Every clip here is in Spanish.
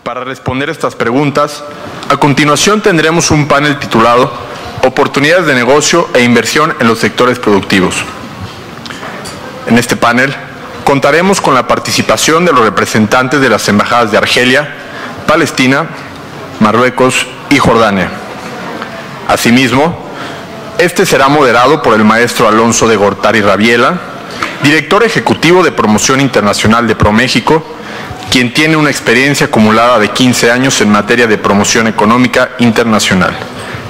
Para responder estas preguntas, a continuación tendremos un panel titulado Oportunidades de negocio e inversión en los sectores productivos. En este panel contaremos con la participación de los representantes de las embajadas de Argelia, Palestina, Marruecos y Jordania. Asimismo, este será moderado por el maestro Alonso de Gortari Rabiela, director ejecutivo de Promoción Internacional de ProMéxico, quien tiene una experiencia acumulada de 15 años en materia de promoción económica internacional.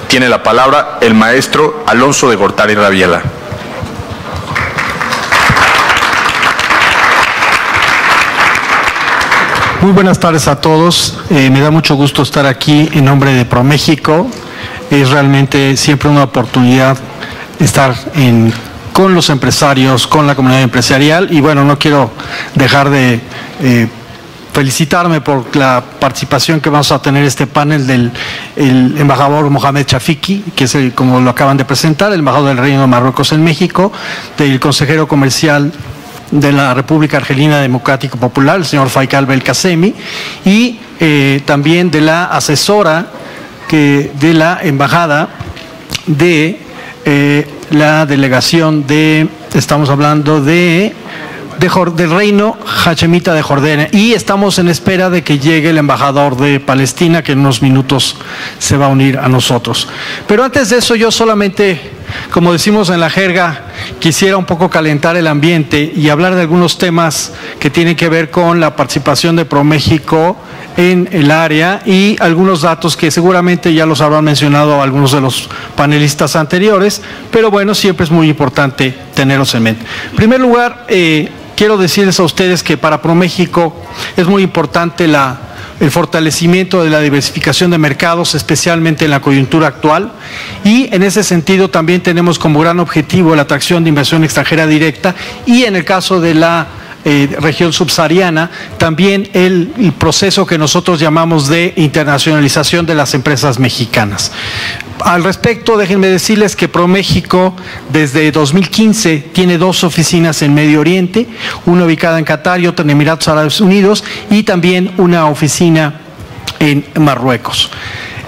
Tiene la palabra el maestro Alonso de Gortari Rabiela. Muy buenas tardes a todos. Me da mucho gusto estar aquí en nombre de ProMéxico. Es realmente siempre una oportunidad estar con los empresarios, con la comunidad empresarial. Y bueno, no quiero dejar de felicitarme por la participación que vamos a tener en este panel del embajador Mohamed Shafiki, que es como lo acaban de presentar, el embajador del Reino de Marruecos en México, del consejero comercial de la República Argelina Democrático Popular, el señor Faikal Belkacemi, y también de la asesora de la embajada de la delegación estamos hablando del Reino Hashemita de Jordania, y estamos en espera de que llegue el embajador de Palestina, que en unos minutos se va a unir a nosotros. Pero antes de eso, yo solamente, como decimos en la jerga, quisiera un poco calentar el ambiente y hablar de algunos temas que tienen que ver con la participación de ProMéxico en el área y algunos datos que seguramente ya los habrán mencionado algunos de los panelistas anteriores, pero bueno, siempre es muy importante tenerlos en mente. En primer lugar, quiero decirles a ustedes que para ProMéxico es muy importante el fortalecimiento de la diversificación de mercados, especialmente en la coyuntura actual, y en ese sentido también tenemos como gran objetivo la atracción de inversión extranjera directa y en el caso de la región subsahariana, también el proceso que nosotros llamamos de internacionalización de las empresas mexicanas. Al respecto, déjenme decirles que ProMéxico desde 2015 tiene 2 oficinas en Medio Oriente, una ubicada en Qatar y otra en Emiratos Árabes Unidos, y también una oficina en Marruecos.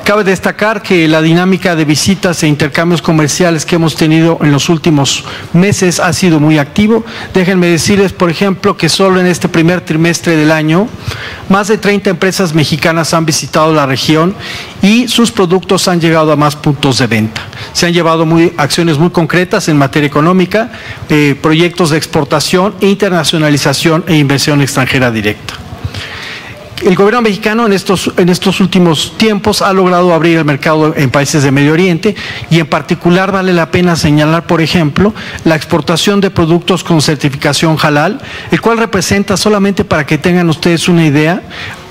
Cabe destacar que la dinámica de visitas e intercambios comerciales que hemos tenido en los últimos meses ha sido muy activo. Déjenme decirles, por ejemplo, que solo en este primer trimestre del año, más de 30 empresas mexicanas han visitado la región y sus productos han llegado a más puntos de venta. Se han llevado acciones muy concretas en materia económica, proyectos de exportación, internacionalización e inversión extranjera directa. El gobierno mexicano en estos últimos tiempos ha logrado abrir el mercado en países de Medio Oriente y en particular vale la pena señalar, por ejemplo, la exportación de productos con certificación halal, el cual representa, solamente para que tengan ustedes una idea,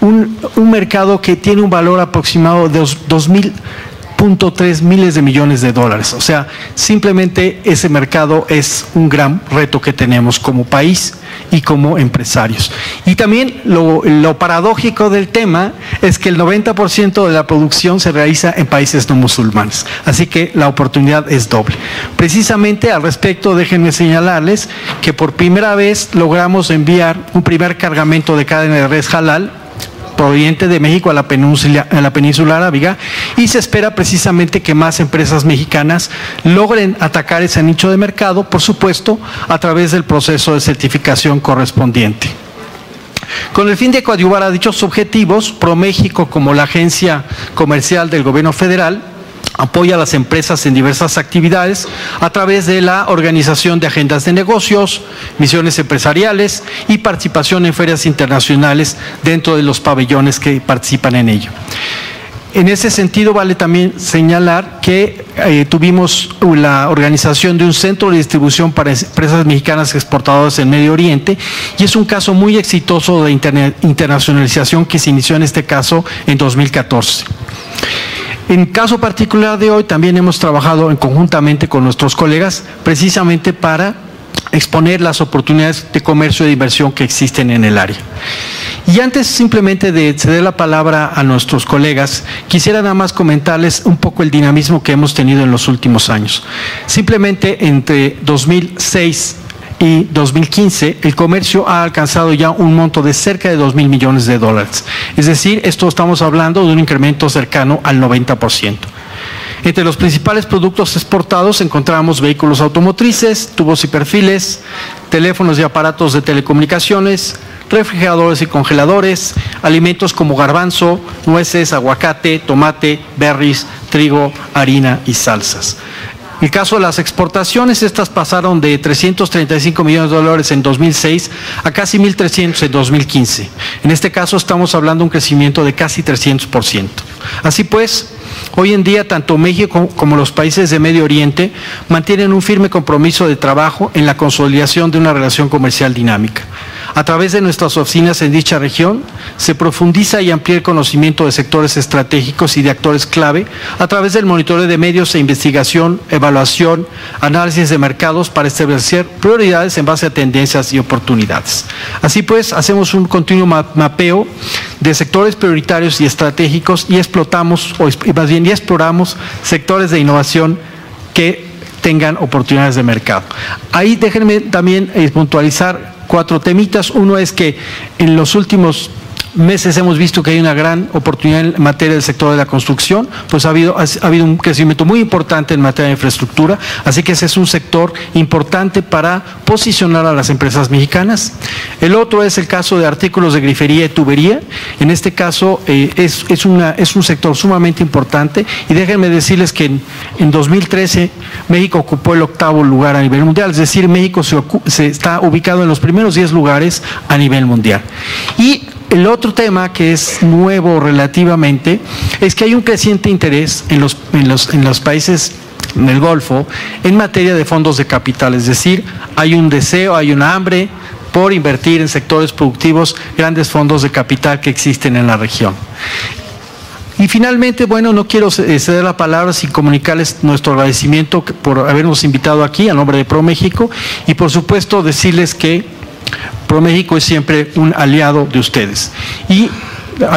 un mercado que tiene un valor aproximado de 2.3 miles de millones de dólares. O sea, simplemente ese mercado es un gran reto que tenemos como país y como empresarios. Y también lo paradójico del tema es que el 90% de la producción se realiza en países no musulmanes, así que la oportunidad es doble. Precisamente al respecto, déjenme señalarles que por primera vez logramos enviar un primer cargamento de carne de res halal proveniente de México a la península arábiga, y se espera precisamente que más empresas mexicanas logren atacar ese nicho de mercado, por supuesto, a través del proceso de certificación correspondiente. Con el fin de coadyuvar a dichos objetivos, ProMéxico, como la agencia comercial del gobierno federal, apoya a las empresas en diversas actividades a través de la organización de agendas de negocios, misiones empresariales y participación en ferias internacionales dentro de los pabellones que participan en ello. En ese sentido, vale también señalar que tuvimos la organización de un centro de distribución para empresas mexicanas exportadoras en Medio Oriente, y es un caso muy exitoso de internacionalización que se inició en este caso en 2014. En caso particular de hoy, también hemos trabajado conjuntamente con nuestros colegas precisamente para exponer las oportunidades de comercio y de inversión que existen en el área. Y antes simplemente de ceder la palabra a nuestros colegas, quisiera nada más comentarles un poco el dinamismo que hemos tenido en los últimos años. Simplemente entre 2006 y 2015, el comercio ha alcanzado ya un monto de cerca de 2.000 millones de dólares. Es decir, esto estamos hablando de un incremento cercano al 90%. Entre los principales productos exportados encontramos vehículos automotrices, tubos y perfiles, teléfonos y aparatos de telecomunicaciones, refrigeradores y congeladores, alimentos como garbanzo, nueces, aguacate, tomate, berries, trigo, harina y salsas. En el caso de las exportaciones, estas pasaron de 335 millones de dólares en 2006 a casi 1.300 en 2015. En este caso estamos hablando de un crecimiento de casi 300%. Así pues, hoy en día tanto México como los países de Medio Oriente mantienen un firme compromiso de trabajo en la consolidación de una relación comercial dinámica. A través de nuestras oficinas en dicha región, se profundiza y amplía el conocimiento de sectores estratégicos y de actores clave a través del monitoreo de medios e investigación, evaluación, análisis de mercados para establecer prioridades en base a tendencias y oportunidades. Así pues, hacemos un continuo mapeo de sectores prioritarios y estratégicos y exploramos sectores de innovación que tengan oportunidades de mercado. Ahí déjenme también puntualizar 4 temitas. Uno es que en los últimos meses hemos visto que hay una gran oportunidad en materia del sector de la construcción, pues ha habido un crecimiento muy importante en materia de infraestructura, así que ese es un sector importante para posicionar a las empresas mexicanas. El otro es el caso de artículos de grifería y tubería. En este caso es un sector sumamente importante y déjenme decirles que en 2013 México ocupó el 8º lugar a nivel mundial, es decir, México se está ubicado en los primeros 10 lugares a nivel mundial. Y el otro tema que es nuevo relativamente es que hay un creciente interés en los países del Golfo en materia de fondos de capital, es decir, hay un deseo, hay una hambre por invertir en sectores productivos, grandes fondos de capital que existen en la región. Y finalmente, bueno, no quiero ceder la palabra sin comunicarles nuestro agradecimiento por habernos invitado aquí a nombre de ProMéxico y por supuesto decirles que ProMéxico es siempre un aliado de ustedes. Y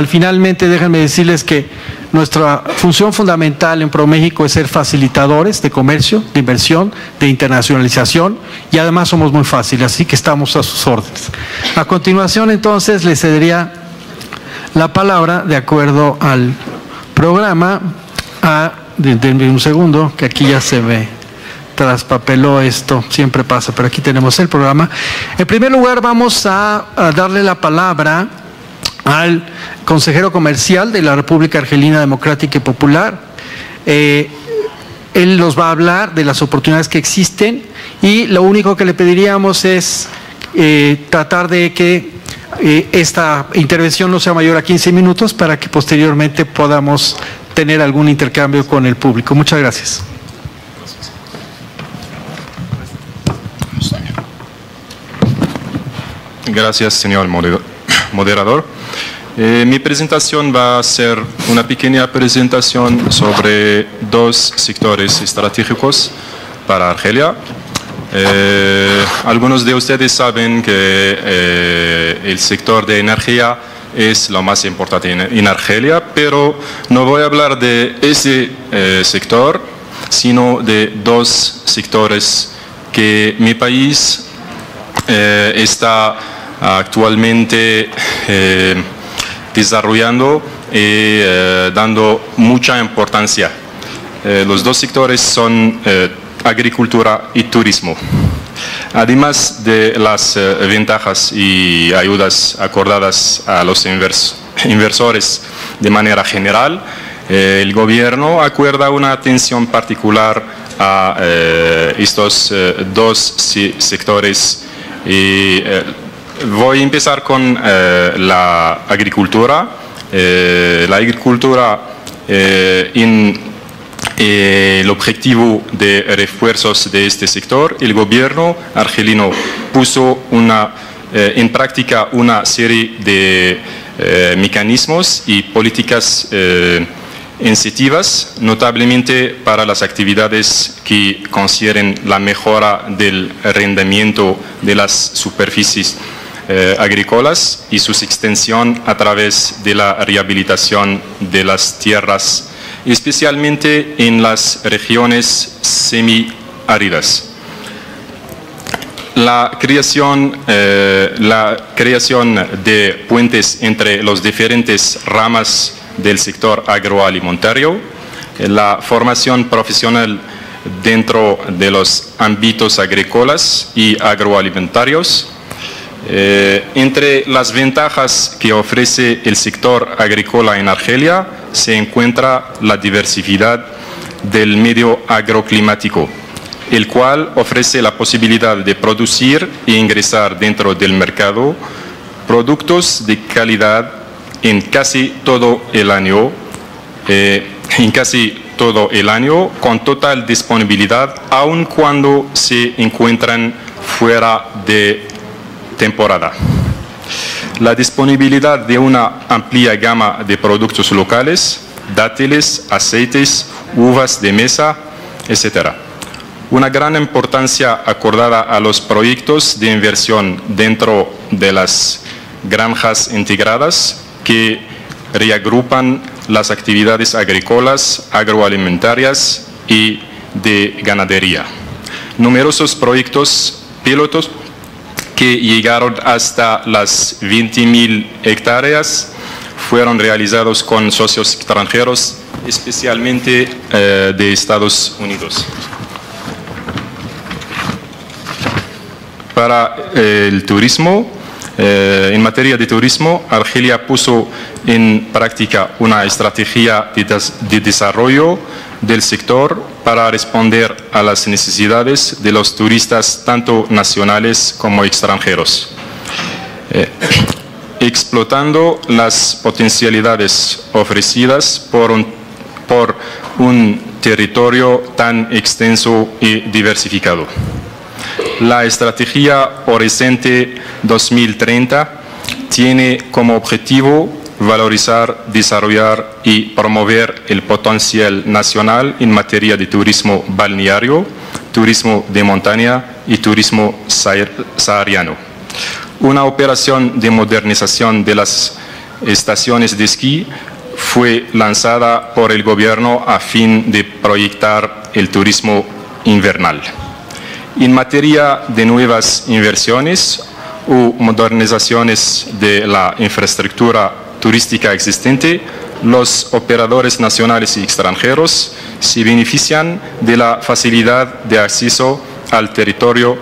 finalmente déjenme decirles que nuestra función fundamental en ProMéxico es ser facilitadores de comercio, de inversión, de internacionalización y además somos muy fáciles, así que estamos a sus órdenes. A continuación entonces les cedería la palabra de acuerdo al programa denme un segundo que aquí ya se ve. Traspapeló esto, siempre pasa, pero aquí tenemos el programa. En primer lugar vamos a darle la palabra al consejero comercial de la República Argelina Democrática y Popular. Él nos va a hablar de las oportunidades que existen y lo único que le pediríamos es tratar de que esta intervención no sea mayor a 15 minutos para que posteriormente podamos tener algún intercambio con el público. Muchas gracias. Gracias, señor moderador. Mi presentación va a ser una pequeña presentación sobre 2 sectores estratégicos para Argelia. Algunos de ustedes saben que el sector de energía es lo más importante en Argelia, pero no voy a hablar de ese sector, sino de 2 sectores que mi país está actualmente desarrollando y dando mucha importancia. Los 2 sectores son agricultura y turismo. Además de las ventajas y ayudas acordadas a los inversores de manera general, el gobierno acuerda una atención particular a estos 2 sectores y voy a empezar con la agricultura. La agricultura el objetivo de refuerzos de este sector, el gobierno argelino puso en práctica una serie de mecanismos y políticas incentivas, notablemente para las actividades que consideren la mejora del rendimiento de las superficies agrícolas y su extensión a través de la rehabilitación de las tierras, especialmente en las regiones semiáridas. La creación de puentes entre las diferentes ramas del sector agroalimentario, la formación profesional dentro de los ámbitos agrícolas y agroalimentarios. Entre las ventajas que ofrece el sector agrícola en Argelia se encuentra la diversidad del medio agroclimático, el cual ofrece la posibilidad de producir e ingresar dentro del mercado productos de calidad en casi todo el año, con total disponibilidad, aun cuando se encuentran fuera de temporada. La disponibilidad de una amplia gama de productos locales, dátiles, aceites, uvas de mesa, etc. Una gran importancia acordada a los proyectos de inversión dentro de las granjas integradas que reagrupan las actividades agrícolas, agroalimentarias y de ganadería. Numerosos proyectos pilotos que llegaron hasta las 20.000 hectáreas fueron realizados con socios extranjeros, especialmente de Estados Unidos. Para el turismo, en materia de turismo, Argelia puso en práctica una estrategia de desarrollo del sector para responder a las necesidades de los turistas, tanto nacionales como extranjeros, explotando las potencialidades ofrecidas por un territorio tan extenso y diversificado. La estrategia Horizonte 2030 tiene como objetivo valorizar, desarrollar y promover el potencial nacional en materia de turismo balneario, turismo de montaña y turismo sahariano. Una operación de modernización de las estaciones de esquí fue lanzada por el gobierno a fin de proyectar el turismo invernal. En materia de nuevas inversiones o modernizaciones de la infraestructura turística existente, los operadores nacionales y extranjeros se benefician de la facilidad de acceso al territorio,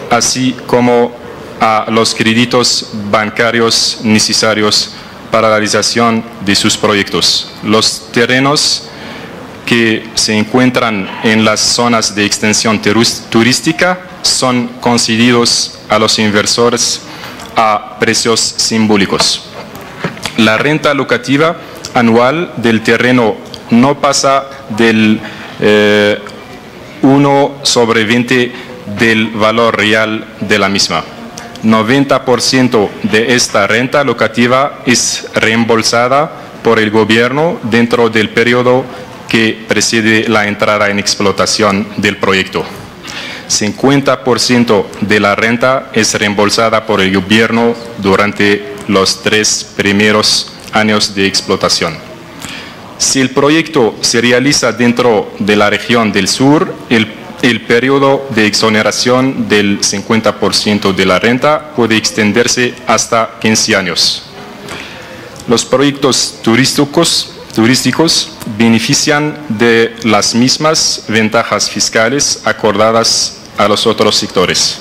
así como a los créditos bancarios necesarios para la realización de sus proyectos. Los terrenos que se encuentran en las zonas de extensión turística son concedidos a los inversores a precios simbólicos. La renta locativa anual del terreno no pasa del 1/20 del valor real de la misma. 90% de esta renta locativa es reembolsada por el gobierno dentro del periodo que precede la entrada en explotación del proyecto. 50% de la renta es reembolsada por el gobierno durante los 3 primeros años de explotación. Si el proyecto se realiza dentro de la región del sur, el periodo de exoneración del 50% de la renta puede extenderse hasta 15 años. Los proyectos turísticos benefician de las mismas ventajas fiscales acordadas a los otros sectores.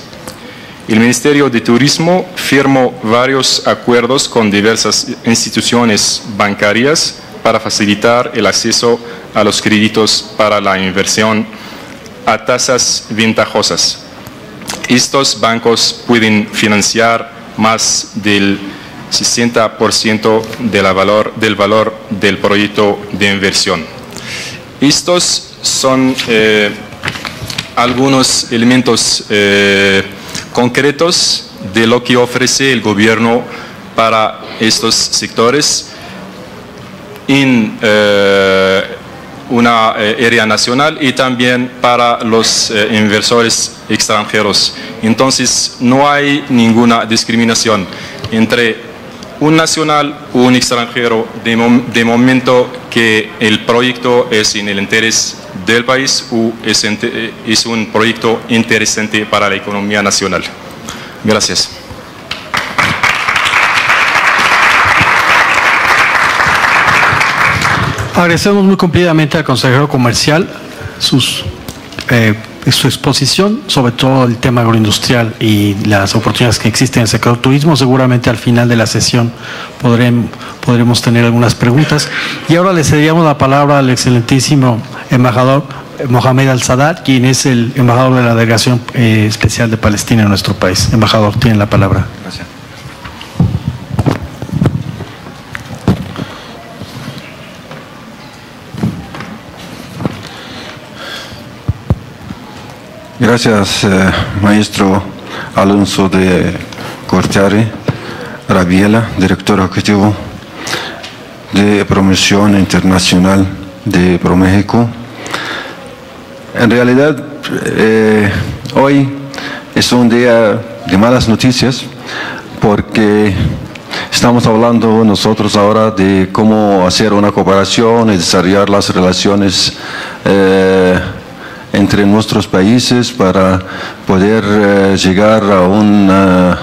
El Ministerio de Turismo firmó varios acuerdos con diversas instituciones bancarias para facilitar el acceso a los créditos para la inversión a tasas ventajosas. Estos bancos pueden financiar más del 60% del valor del proyecto de inversión. Estos son algunos elementos concretos de lo que ofrece el gobierno para estos sectores en una área nacional y también para los inversores extranjeros. Entonces no hay ninguna discriminación entre un nacional o un extranjero de momento que el proyecto es en el interés del país o es un proyecto interesante para la economía nacional. Gracias. Agradecemos muy cumplidamente al consejero comercial su exposición, sobre todo el tema agroindustrial y las oportunidades que existen en el sector turismo. Seguramente al final de la sesión podremos tener algunas preguntas. Y ahora le cederíamos la palabra al excelentísimo embajador Mohamed Al-Sadat, quien es el embajador de la Delegación Especial de Palestina en nuestro país. Embajador, tiene la palabra. Gracias. Gracias, maestro Alonso de Cortari Rabiela, director ejecutivo de Promoción Internacional de ProMéxico. En realidad, hoy es un día de malas noticias porque estamos hablando nosotros ahora de cómo hacer una cooperación y desarrollar las relaciones entre nuestros países para poder llegar a un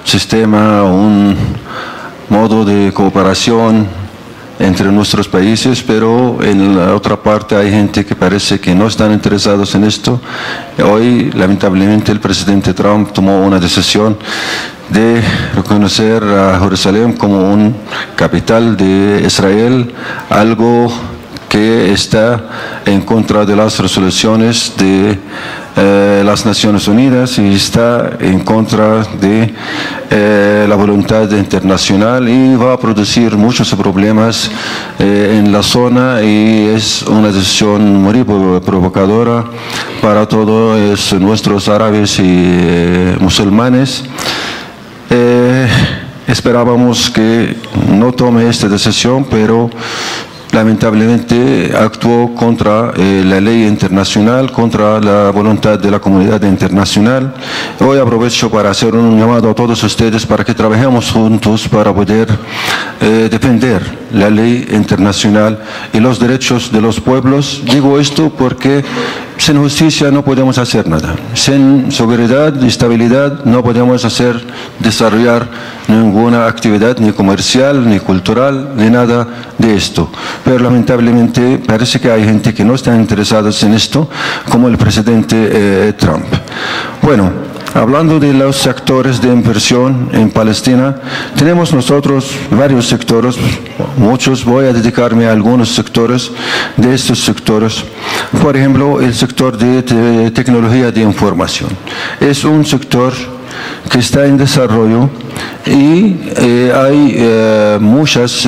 sistema, un modo de cooperación entre nuestros países, pero en la otra parte hay gente que parece que no están interesados en esto. Hoy, lamentablemente, el presidente Trump tomó una decisión de reconocer a Jerusalén como un capital de Israel, algo que está en contra de las resoluciones de las Naciones Unidas y está en contra de la voluntad internacional y va a producir muchos problemas en la zona, y es una decisión muy provocadora para todos nuestros árabes y musulmanes. Esperábamos que no tome esta decisión, pero lamentablemente actuó contra la ley internacional, contra la voluntad de la comunidad internacional. Hoy aprovecho para hacer un llamado a todos ustedes para que trabajemos juntos para poder defender la ley internacional y los derechos de los pueblos. Digo esto porque sin justicia no podemos hacer nada. Sin seguridad y estabilidad no podemos desarrollar ninguna actividad, ni comercial, ni cultural, ni nada de esto. Pero lamentablemente parece que hay gente que no está interesada en esto, como el presidente Trump. Bueno, hablando de los sectores de inversión en Palestina, tenemos nosotros varios sectores, muchos. Voy a dedicarme a algunos sectores de estos sectores. Por ejemplo, el sector de tecnología de información. Es un sector que está en desarrollo y hay muchas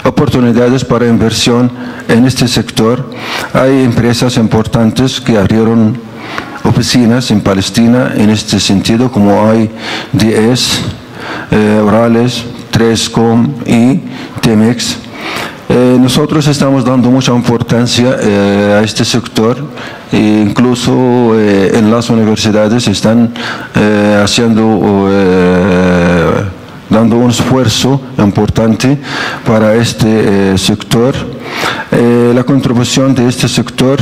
oportunidades para inversión en este sector. Hay empresas importantes que abrieron oficinas en Palestina en este sentido, como hay DS, Orales, Trescom y Temex. Nosotros estamos dando mucha importancia a este sector, e incluso en las universidades están dando un esfuerzo importante para este sector. La contribución de este sector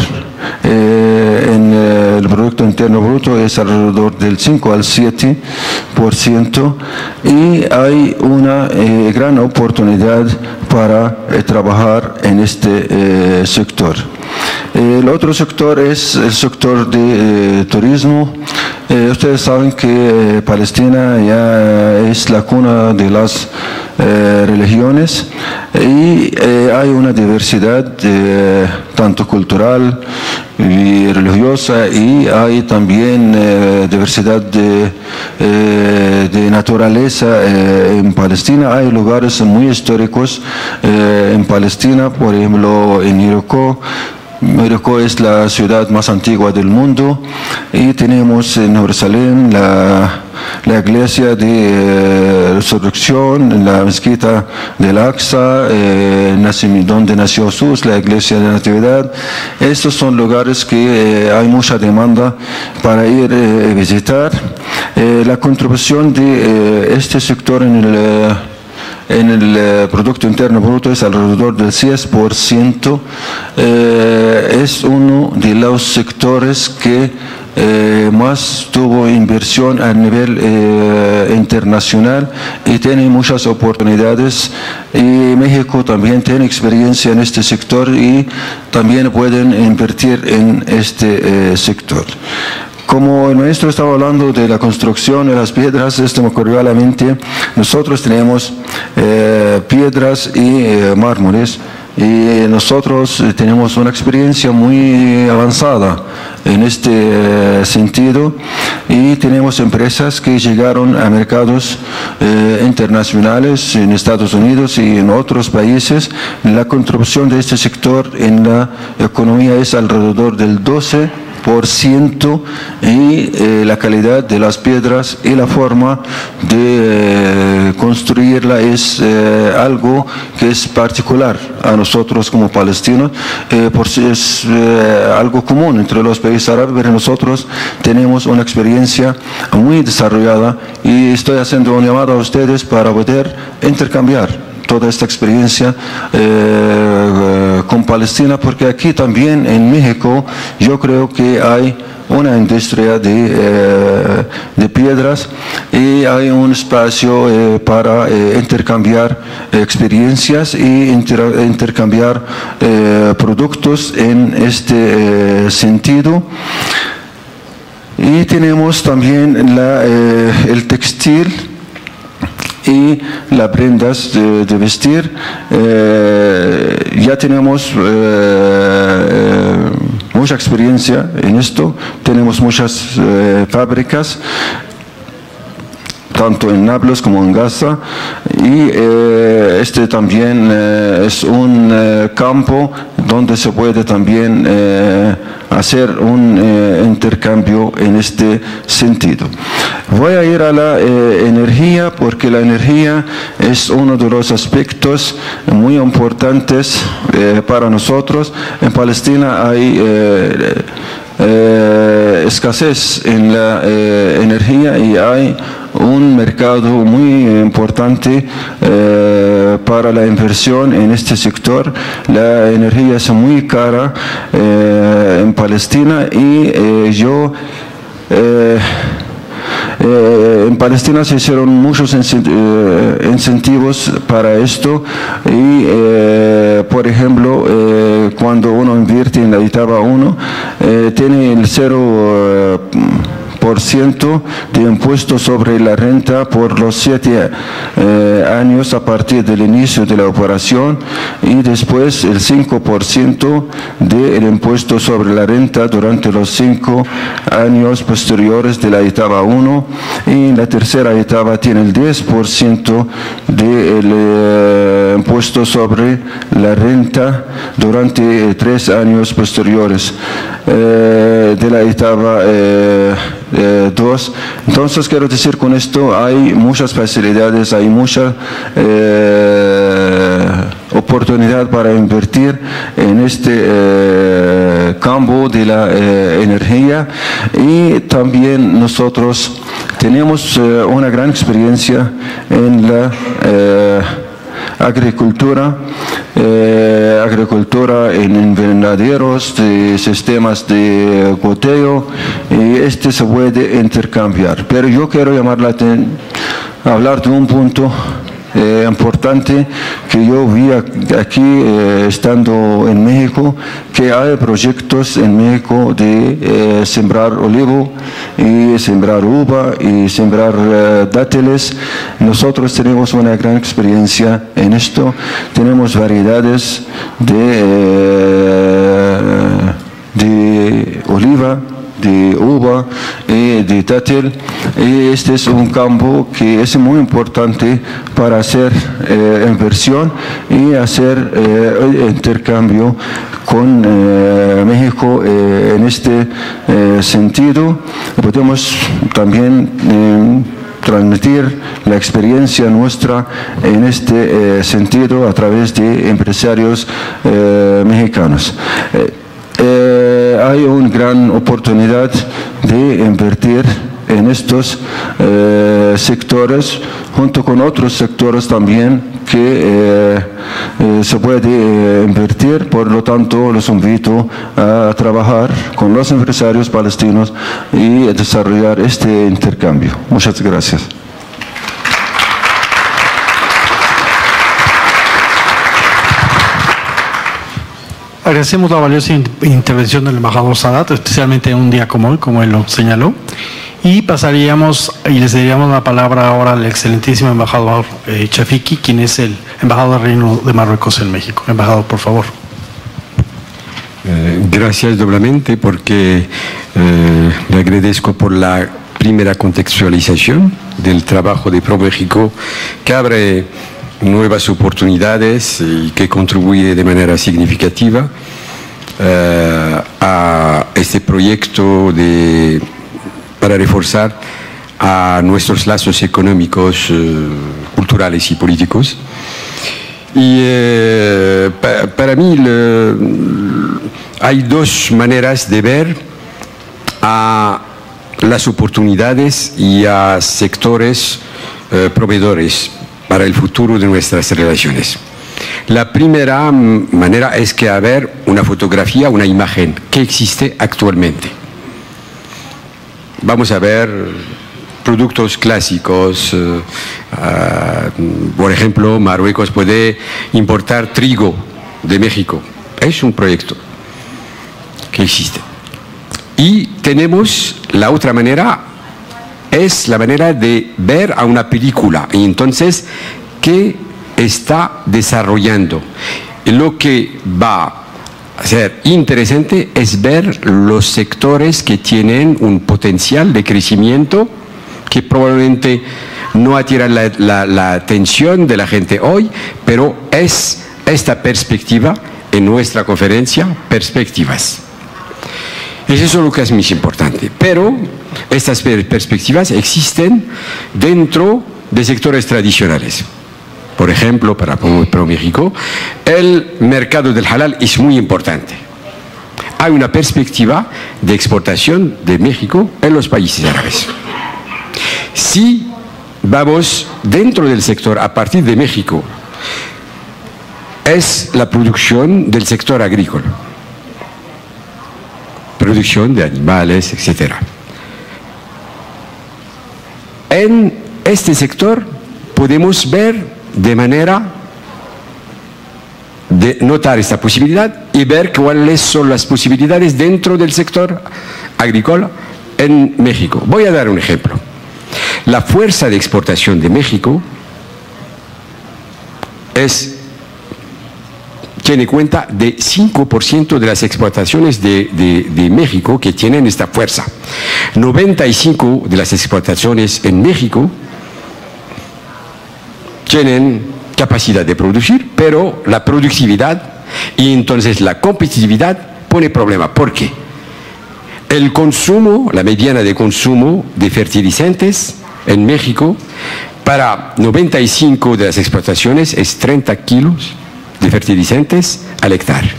en el Producto Interno Bruto es alrededor del 5 al 7%, y hay una gran oportunidad para trabajar en este sector. El otro sector es el sector de turismo. Ustedes saben que Palestina ya es la cuna de las religiones, y hay una diversidad tanto cultural y religiosa, y hay también diversidad de naturaleza en Palestina. Hay lugares muy históricos en Palestina, por ejemplo en Jericó. Jericó es la ciudad más antigua del mundo, y tenemos en Jerusalén la iglesia de Resurrección, la mezquita del Aqsa, donde nació Jesús, la iglesia de la Natividad. Estos son lugares que hay mucha demanda para ir a visitar. La contribución de este sector en en el Producto Interno Bruto es alrededor del 10%. Es uno de los sectores que más tuvo inversión a nivel internacional y tiene muchas oportunidades, y México también tiene experiencia en este sector y también pueden invertir en este sector. Como el maestro estaba hablando de la construcción de las piedras, esto me ocurrió a la mente. Nosotros tenemos piedras y mármoles, y nosotros tenemos una experiencia muy avanzada en este sentido, y tenemos empresas que llegaron a mercados internacionales en Estados Unidos y en otros países. La contribución de este sector en la economía es alrededor del 12%, y la calidad de las piedras y la forma de construirla es algo que es particular a nosotros como palestinos, por si es algo común entre los países árabes, pero nosotros tenemos una experiencia muy desarrollada, y estoy haciendo un llamado a ustedes para poder intercambiar toda esta experiencia con Palestina, porque aquí también en México yo creo que hay una industria de piedras, y hay un espacio para intercambiar experiencias y intercambiar productos en este sentido. Y tenemos también el textil y las prendas de vestir. Ya tenemos mucha experiencia en esto, tenemos muchas fábricas, tanto en Nablus como en Gaza, y este también es un campo donde se puede también hacer un intercambio en este sentido. Voy a ir a la energía, porque la energía es uno de los aspectos muy importantes para nosotros. En Palestina hay escasez en la energía, y hay un mercado muy importante para la inversión en este sector. La energía es muy cara en Palestina, y en Palestina se hicieron muchos incentivos para esto, y por ejemplo, cuando uno invierte en la etapa 1, tiene el 0% de impuesto sobre la renta por los 7 años a partir del inicio de la operación, y después el 5% del impuesto sobre la renta durante los 5 años posteriores de la etapa 1, y en la tercera etapa tiene el 10% del impuesto sobre la renta durante 3 años posteriores de la etapa 2. Entonces quiero decir con esto, hay muchas facilidades, hay mucha oportunidad para invertir en este campo de la energía, y también nosotros tenemos una gran experiencia en la agricultura en invernaderos, de sistemas de goteo, y este se puede intercambiar. Pero yo quiero hablar de un punto importante que yo vi aquí estando en México, que hay proyectos en México de sembrar olivo y sembrar uva y sembrar dátiles. Nosotros tenemos una gran experiencia en esto, tenemos variedades de oliva, de uva y de dátil, y este es un campo que es muy importante para hacer inversión y hacer intercambio con México en este sentido. Podemos también transmitir la experiencia nuestra en este sentido a través de empresarios mexicanos. Hay una gran oportunidad de invertir en estos sectores, junto con otros sectores también que se puede invertir. Por lo tanto, los invito a trabajar con los empresarios palestinos y a desarrollar este intercambio. Muchas gracias. Agradecemos la valiosa intervención del embajador Sadat, especialmente en un día como hoy, como él lo señaló. Y pasaríamos y les daríamos la palabra ahora al excelentísimo embajador Chafiki, quien es el embajador del Reino de Marruecos en México. Embajador, por favor. Gracias doblemente porque le agradezco por la primera contextualización del trabajo de ProMéxico, que abre nuevas oportunidades y que contribuye de manera significativa a este proyecto para reforzar a nuestros lazos económicos, culturales y políticos. Y para mí hay dos maneras de ver a las oportunidades y a sectores proveedores para el futuro de nuestras relaciones. La primera manera es que haber una fotografía, una imagen que existe actualmente. Vamos a ver productos clásicos, por ejemplo, Marruecos puede importar trigo de México. Es un proyecto que existe. Y tenemos la otra manera, es la manera de ver a una película y entonces qué está desarrollando. Lo que va a ser interesante es ver los sectores que tienen un potencial de crecimiento que probablemente no atiran la atención de la gente hoy, pero es esta perspectiva en nuestra conferencia, perspectivas. Eso es lo que es muy importante. Pero estas perspectivas existen dentro de sectores tradicionales. Por ejemplo, para ProMéxico, el mercado del halal es muy importante. Hay una perspectiva de exportación de México en los países árabes. Si vamos dentro del sector a partir de México, es la producción del sector agrícola. Producción de animales, etc. En este sector podemos ver de manera de notar esta posibilidad y ver cuáles son las posibilidades dentro del sector agrícola en México. Voy a dar un ejemplo. La fuerza de exportación de México tiene cuenta de 5% de las exportaciones de México que tienen esta fuerza. 95% de las exportaciones en México tienen capacidad de producir, pero la productividad y entonces la competitividad pone problema. ¿Por qué? El consumo, la mediana de consumo de fertilizantes en México para 95% de las exportaciones es 30 kilos de fertilizantes al hectárea.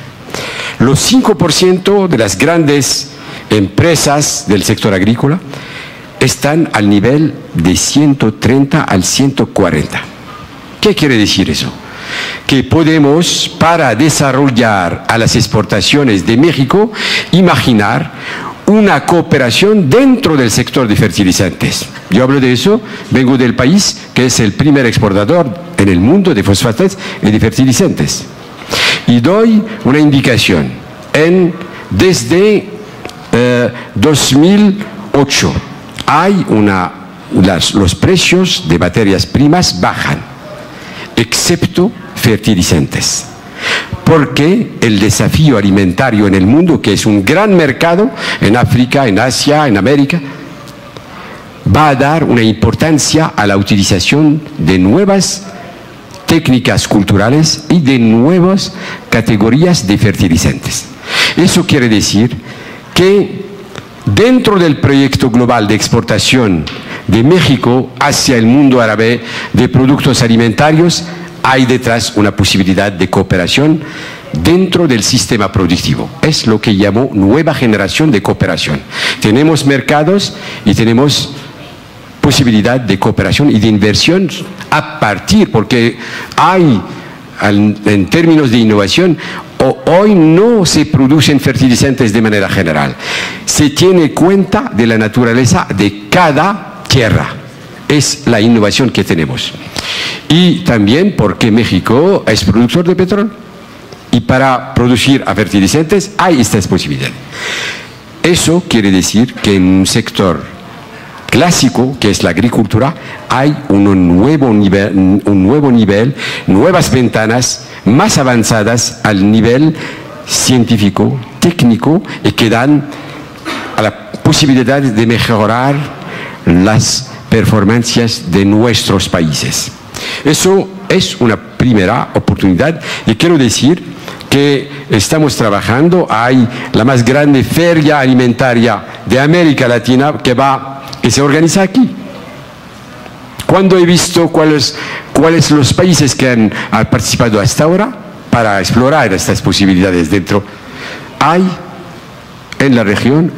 Los 5% de las grandes empresas del sector agrícola están al nivel de 130 al 140. ¿Qué quiere decir eso? Que podemos, para desarrollar a las exportaciones de México, imaginar una cooperación dentro del sector de fertilizantes. Yo hablo de eso, vengo del país que es el primer exportador en el mundo de fosfatos y de fertilizantes. Y doy una indicación. Desde 2008 los precios de materias primas bajan, excepto fertilizantes. Porque el desafío alimentario en el mundo, que es un gran mercado en África, en Asia, en América, va a dar una importancia a la utilización de nuevas técnicas culturales y de nuevas categorías de fertilizantes. Eso quiere decir que dentro del proyecto global de exportación de México hacia el mundo árabe de productos alimentarios, hay detrás una posibilidad de cooperación dentro del sistema productivo. Es lo que llamó nueva generación de cooperación. Tenemos mercados y tenemos posibilidad de cooperación y de inversión a partir, porque hay, en términos de innovación, hoy no se producen fertilizantes de manera general. Se tiene cuenta de la naturaleza de cada tierra. Es la innovación que tenemos. Y también porque México es productor de petróleo. Y para producir a fertilizantes hay estas posibilidades. Eso quiere decir que en un sector clásico, que es la agricultura, hay un nuevo nivel, nuevas ventanas más avanzadas al nivel científico, técnico, y que dan a la posibilidad de mejorar las performancias de nuestros países. Eso es una primera oportunidad y quiero decir que estamos trabajando. Hay la más grande feria alimentaria de América Latina que se organiza aquí. Cuando he visto cuáles los países que han participado hasta ahora para explorar estas posibilidades dentro, hay en la región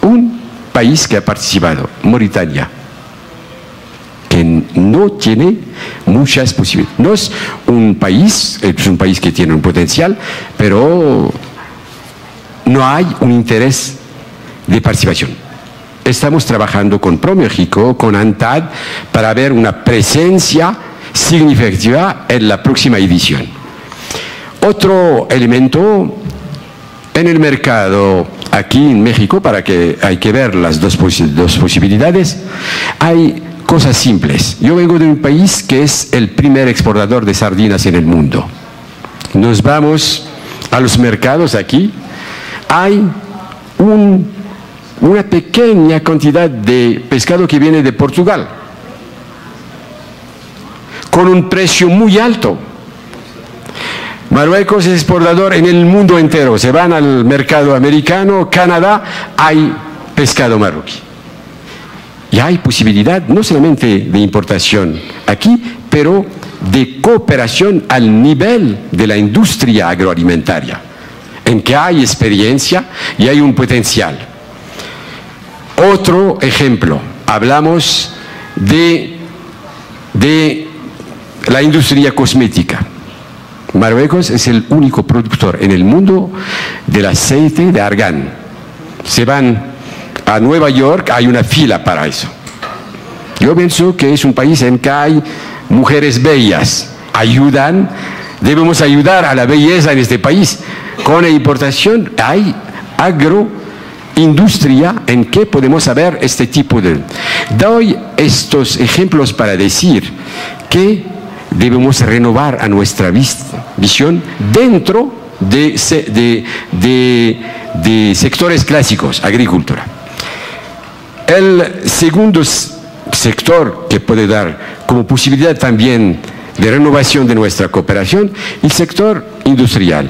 un país que ha participado, Mauritania, que no tiene muchas posibilidades. No es un país que tiene un potencial, pero no hay un interés de participación. Estamos trabajando con ProMéxico, con ANTAD, para ver una presencia significativa en la próxima edición. Otro elemento en el mercado aquí en México, para que hay que ver las dos posibilidades, hay cosas simples. Yo vengo de un país que es el primer exportador de sardinas en el mundo. Nos vamos a los mercados aquí. Hay una pequeña cantidad de pescado que viene de Portugal, con un precio muy alto. Marruecos es exportador en el mundo entero. Se van al mercado americano, Canadá, hay pescado marroquí. Y hay posibilidad no solamente de importación aquí, pero de cooperación al nivel de la industria agroalimentaria, en que hay experiencia y hay un potencial. Otro ejemplo, hablamos de la industria cosmética. Marruecos es el único productor en el mundo del aceite de argán. Se van a Nueva York, hay una fila para eso. Yo pienso que es un país en que hay mujeres bellas, debemos ayudar a la belleza en este país. Con la importación hay agroindustria en que podemos saber este tipo de... Doy estos ejemplos para decir que debemos renovar a nuestra visión dentro de sectores clásicos, agricultura. El segundo sector que puede dar como posibilidad también de renovación de nuestra cooperación, el sector industrial.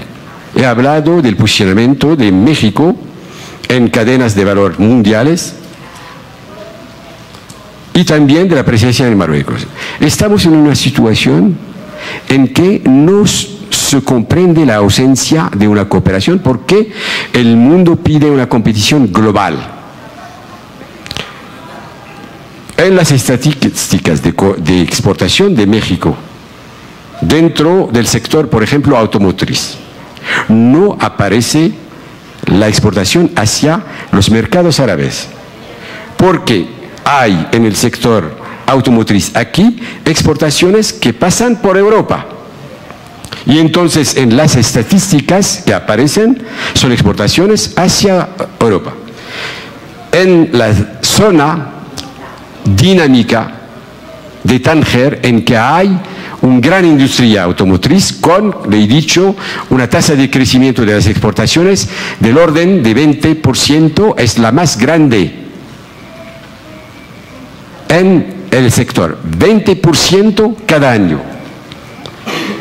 He hablado del posicionamiento de México en cadenas de valor mundiales y también de la presencia en Marruecos. Estamos en una situación en que no se comprende la ausencia de una cooperación porque el mundo pide una competición global. En las estadísticas de exportación de México, dentro del sector, por ejemplo, automotriz, no aparece la exportación hacia los mercados árabes, porque hay en el sector automotriz aquí exportaciones que pasan por Europa. Y entonces en las estadísticas que aparecen son exportaciones hacia Europa. En la zona dinámica de Tánger, en que hay una gran industria automotriz con, le he dicho, una tasa de crecimiento de las exportaciones del orden de 20%, es la más grande en el sector, 20% cada año.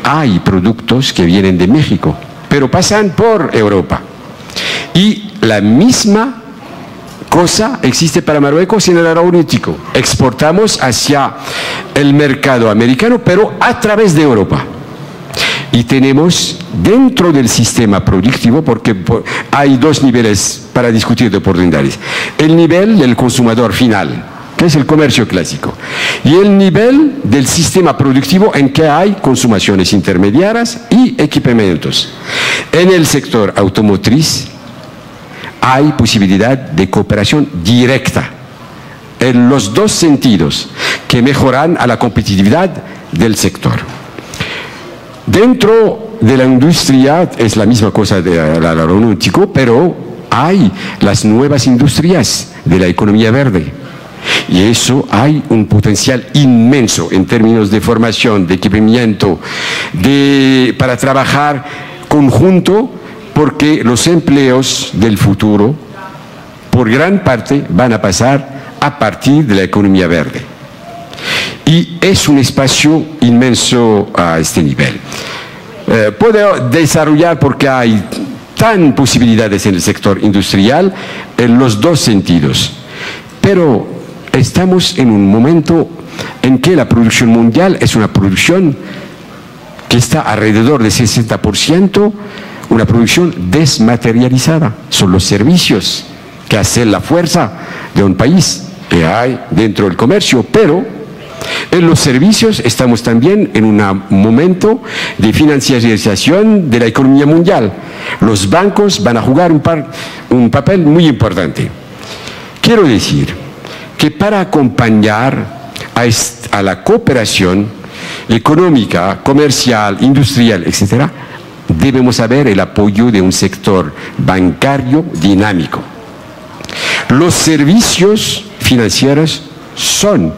Hay productos que vienen de México, pero pasan por Europa. Y la misma cosa existe para Marruecos en el aeronáutico. Exportamos hacia el mercado americano, pero a través de Europa. y tenemos dentro del sistema productivo, porque hay dos niveles para discutir de oportunidades: el nivel del consumidor final, que es el comercio clásico, y el nivel del sistema productivo en que hay consumaciones intermediarias y equipamientos. En el sector automotriz hay posibilidad de cooperación directa en los dos sentidos que mejoran a la competitividad del sector. Dentro de la industria es la misma cosa del aeronáutico, pero hay las nuevas industrias de la economía verde. Y eso hay un potencial inmenso en términos de formación, de equipamiento, para trabajar conjunto, porque los empleos del futuro, por gran parte, van a pasar a partir de la economía verde. Y es un espacio inmenso a este nivel. Puedo desarrollar porque hay tan posibilidades en el sector industrial en los dos sentidos. Pero estamos en un momento en que la producción mundial es una producción que está alrededor del 60%, una producción desmaterializada. Son los servicios que hacen la fuerza de un país que hay dentro del comercio, pero en los servicios estamos también en un momento de financiarización de la economía mundial. Los bancos van a jugar un papel muy importante. Quiero decir que para acompañar a la cooperación económica, comercial, industrial, etc., debemos haber el apoyo de un sector bancario dinámico. Los servicios financieros son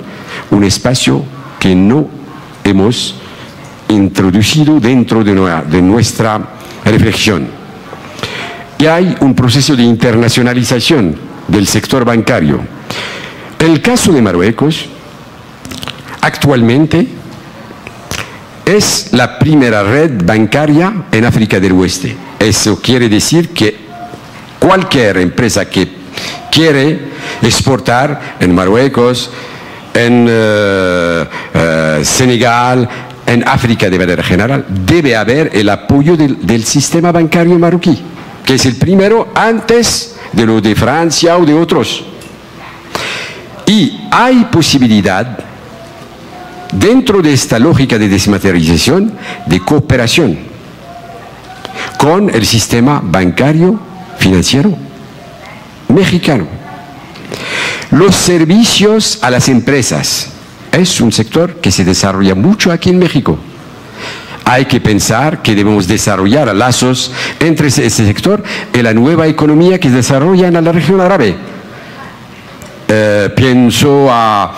un espacio que no hemos introducido dentro de nuestra reflexión. Y hay un proceso de internacionalización del sector bancario. El caso de Marruecos actualmente es la primera red bancaria en África del Oeste. Eso quiere decir que cualquier empresa que quiere exportar en Marruecos, en Senegal, en África de manera general, debe haber el apoyo del sistema bancario marroquí, que es el primero antes de lo de Francia o de otros. Y hay posibilidad, dentro de esta lógica de desmaterialización, de cooperación con el sistema bancario financiero mexicano. Los servicios a las empresas es un sector que se desarrolla mucho aquí en México. Hay que pensar que debemos desarrollar lazos entre ese sector y la nueva economía que se desarrolla en la región árabe. Pienso a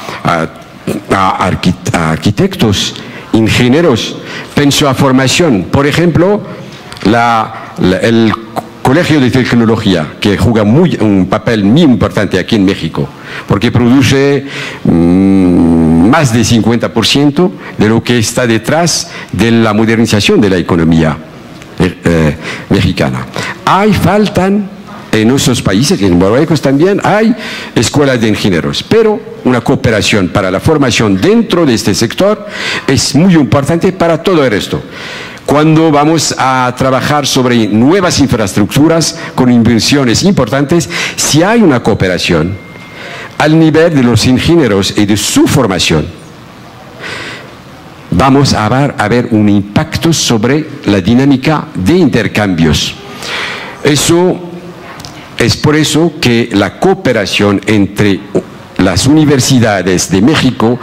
arquitectos, ingenieros, pienso a formación. Por ejemplo, el Colegio de Tecnología, que juega un papel muy importante aquí en México, porque produce más del 50% de lo que está detrás de la modernización de la economía mexicana. Faltan en esos países, en Marruecos también, hay escuelas de ingenieros, pero una cooperación para la formación dentro de este sector es muy importante para todo el resto. Cuando vamos a trabajar sobre nuevas infraestructuras con inversiones importantes, si hay una cooperación al nivel de los ingenieros y de su formación, vamos a ver un impacto sobre la dinámica de intercambios. Es por eso que la cooperación entre las universidades de México,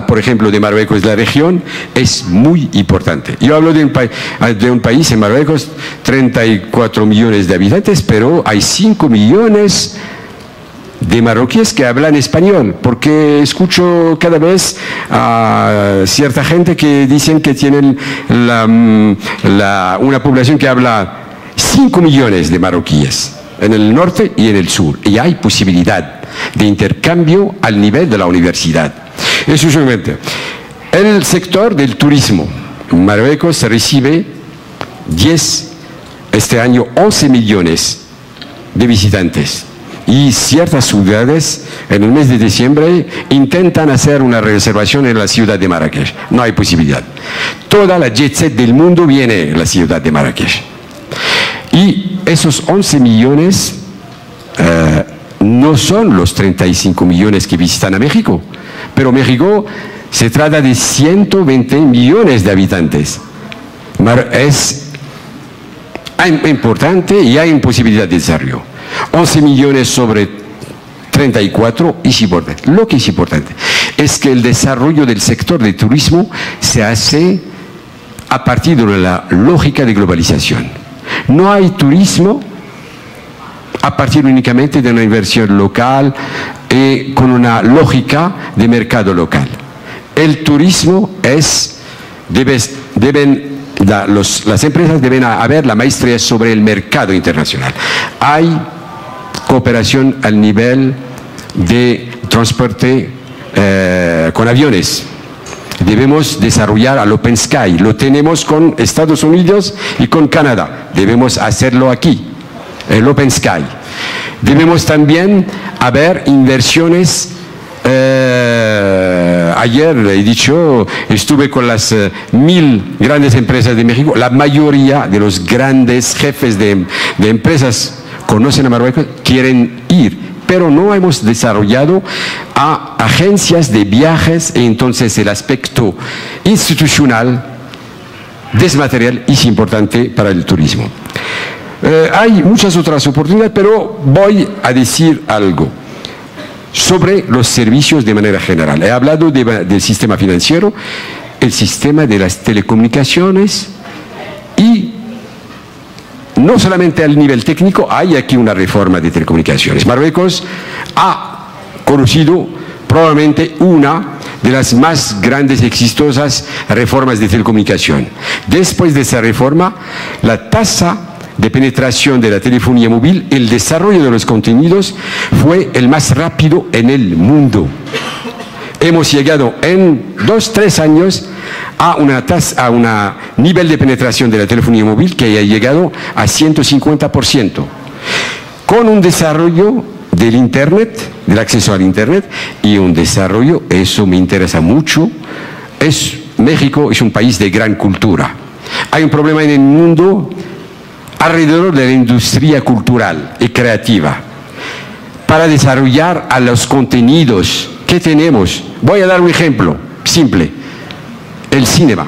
por ejemplo, de Marruecos, la región, es muy importante. Yo hablo de un país, en Marruecos, 34 millones de habitantes, pero hay 5 millones de marroquíes que hablan español, porque escucho cada vez a cierta gente que dicen que tienen una población que habla 5 millones de marroquíes en el norte y en el sur, y hay posibilidad de intercambio al nivel de la universidad. Eso es simplemente. En el sector del turismo, Marruecos se recibe este año 11 millones de visitantes. y ciertas ciudades en el mes de diciembre intentan hacer una reservación en la ciudad de Marrakech. No hay posibilidad. Toda la jet set del mundo viene a la ciudad de Marrakech. Y esos 11 millones no son los 35 millones que visitan a México, pero México se trata de 120 millones de habitantes. Es importante y hay posibilidad de desarrollo. 11 millones sobre 34 es importante. Lo que es importante es que el desarrollo del sector de turismo se hace a partir de la lógica de globalización. No hay turismo a partir únicamente de una inversión local con una lógica de mercado local. El turismo las empresas deben haber la maestría sobre el mercado internacional. Hay cooperación al nivel de transporte con aviones. Debemos desarrollar al Open Sky. Lo tenemos con Estados Unidos y con Canadá. Debemos hacerlo aquí, el Open Sky. Debemos también haber inversiones. Ayer he dicho, estuve con las 1000 grandes empresas de México. La mayoría de los grandes jefes de empresas conocen a Marruecos, quieren ir, pero no hemos desarrollado a agencias de viajes, y entonces el aspecto institucional desmaterial es importante para el turismo. Hay muchas otras oportunidades, pero voy a decir algo sobre los servicios de manera general. He hablado del sistema financiero, el sistema de las telecomunicaciones, y no solamente al nivel técnico, hay aquí una reforma de telecomunicaciones. Marruecos ha conocido probablemente una de las más grandes y exitosas reformas de telecomunicación. Después de esa reforma, la tasa de penetración de la telefonía móvil, el desarrollo de los contenidos fue el más rápido en el mundo. Hemos llegado en 2-3 años a un nivel de penetración de la telefonía móvil que ha llegado a 150%, con un desarrollo del Internet, del acceso al Internet, y un desarrollo, eso me interesa mucho, México es un país de gran cultura. Hay un problema en el mundo alrededor de la industria cultural y creativa. Para desarrollar a los contenidos que tenemos, voy a dar un ejemplo simple, el cinema,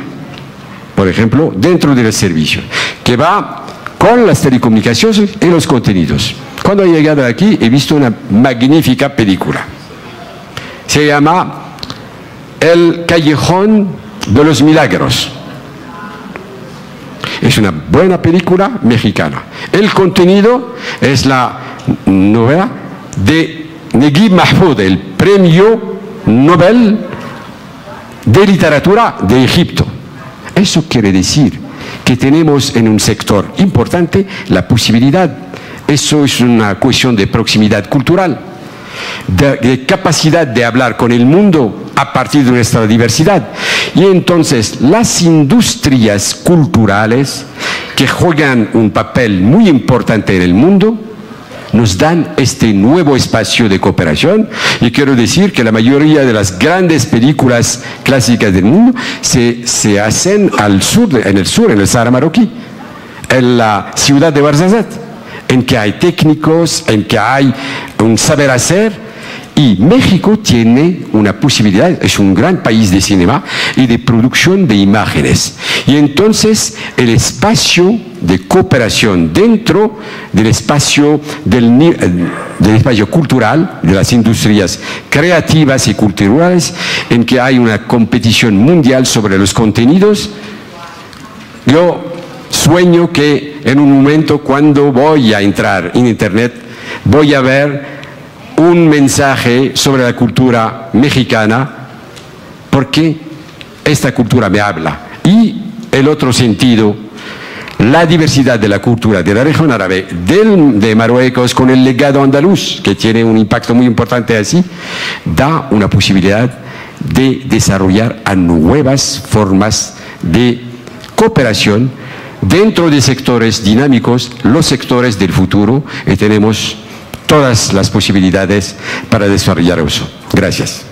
por ejemplo, dentro del servicio, que va con las telecomunicaciones y los contenidos. Cuando he llegado aquí he visto una magnífica película, se llama El Callejón de los Milagros. Es una buena película mexicana. El contenido es la novela de Naguib Mahfouz, el premio Nobel de literatura de Egipto. Eso quiere decir que tenemos en un sector importante la posibilidad, eso es una cuestión de proximidad cultural, de capacidad de hablar con el mundo a partir de nuestra diversidad. Y entonces las industrias culturales que juegan un papel muy importante en el mundo nos dan este nuevo espacio de cooperación. Y quiero decir que la mayoría de las grandes películas clásicas del mundo se hacen al sur, en el Sahara marroquí, en la ciudad de Ouarzazate, en que hay técnicos, en que hay un saber hacer. Y México tiene una posibilidad, es un gran país de cinema y de producción de imágenes. Y entonces el espacio de cooperación dentro del espacio espacio cultural, de las industrias creativas y culturales, en que hay una competición mundial sobre los contenidos. Yo sueño que en un momento, cuando voy a entrar en Internet, voy a ver un mensaje sobre la cultura mexicana, porque esta cultura me habla. Y el otro sentido, la diversidad de la cultura de la región árabe, de Marruecos, con el legado andaluz, que tiene un impacto muy importante así, da una posibilidad de desarrollar a nuevas formas de cooperación dentro de sectores dinámicos, los sectores del futuro, y tenemos todas las posibilidades para desarrollar eso. Gracias.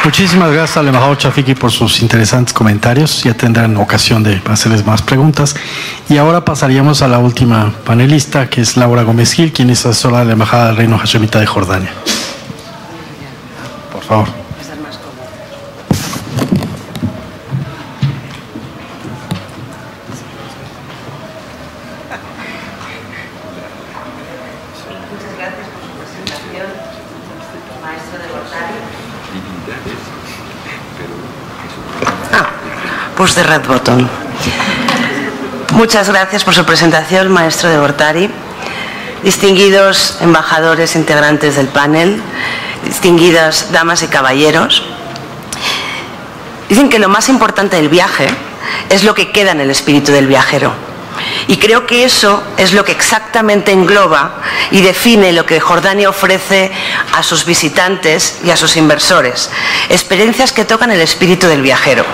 Muchísimas gracias al embajador Chafiki por sus interesantes comentarios. Ya tendrán ocasión de hacerles más preguntas. Y ahora pasaríamos a la última panelista, que es Laura Gómez Gil, quien es asesora de la Embajada del Reino Hashemita de Jordania. Por favor. Push the red button. Muchas gracias por su presentación, maestro de Gortari. Distinguidos embajadores integrantes del panel, distinguidas damas y caballeros. Dicen que lo más importante del viaje es lo que queda en el espíritu del viajero. Y creo que eso es lo que exactamente engloba y define lo que Jordania ofrece a sus visitantes y a sus inversores. Experiencias que tocan el espíritu del viajero.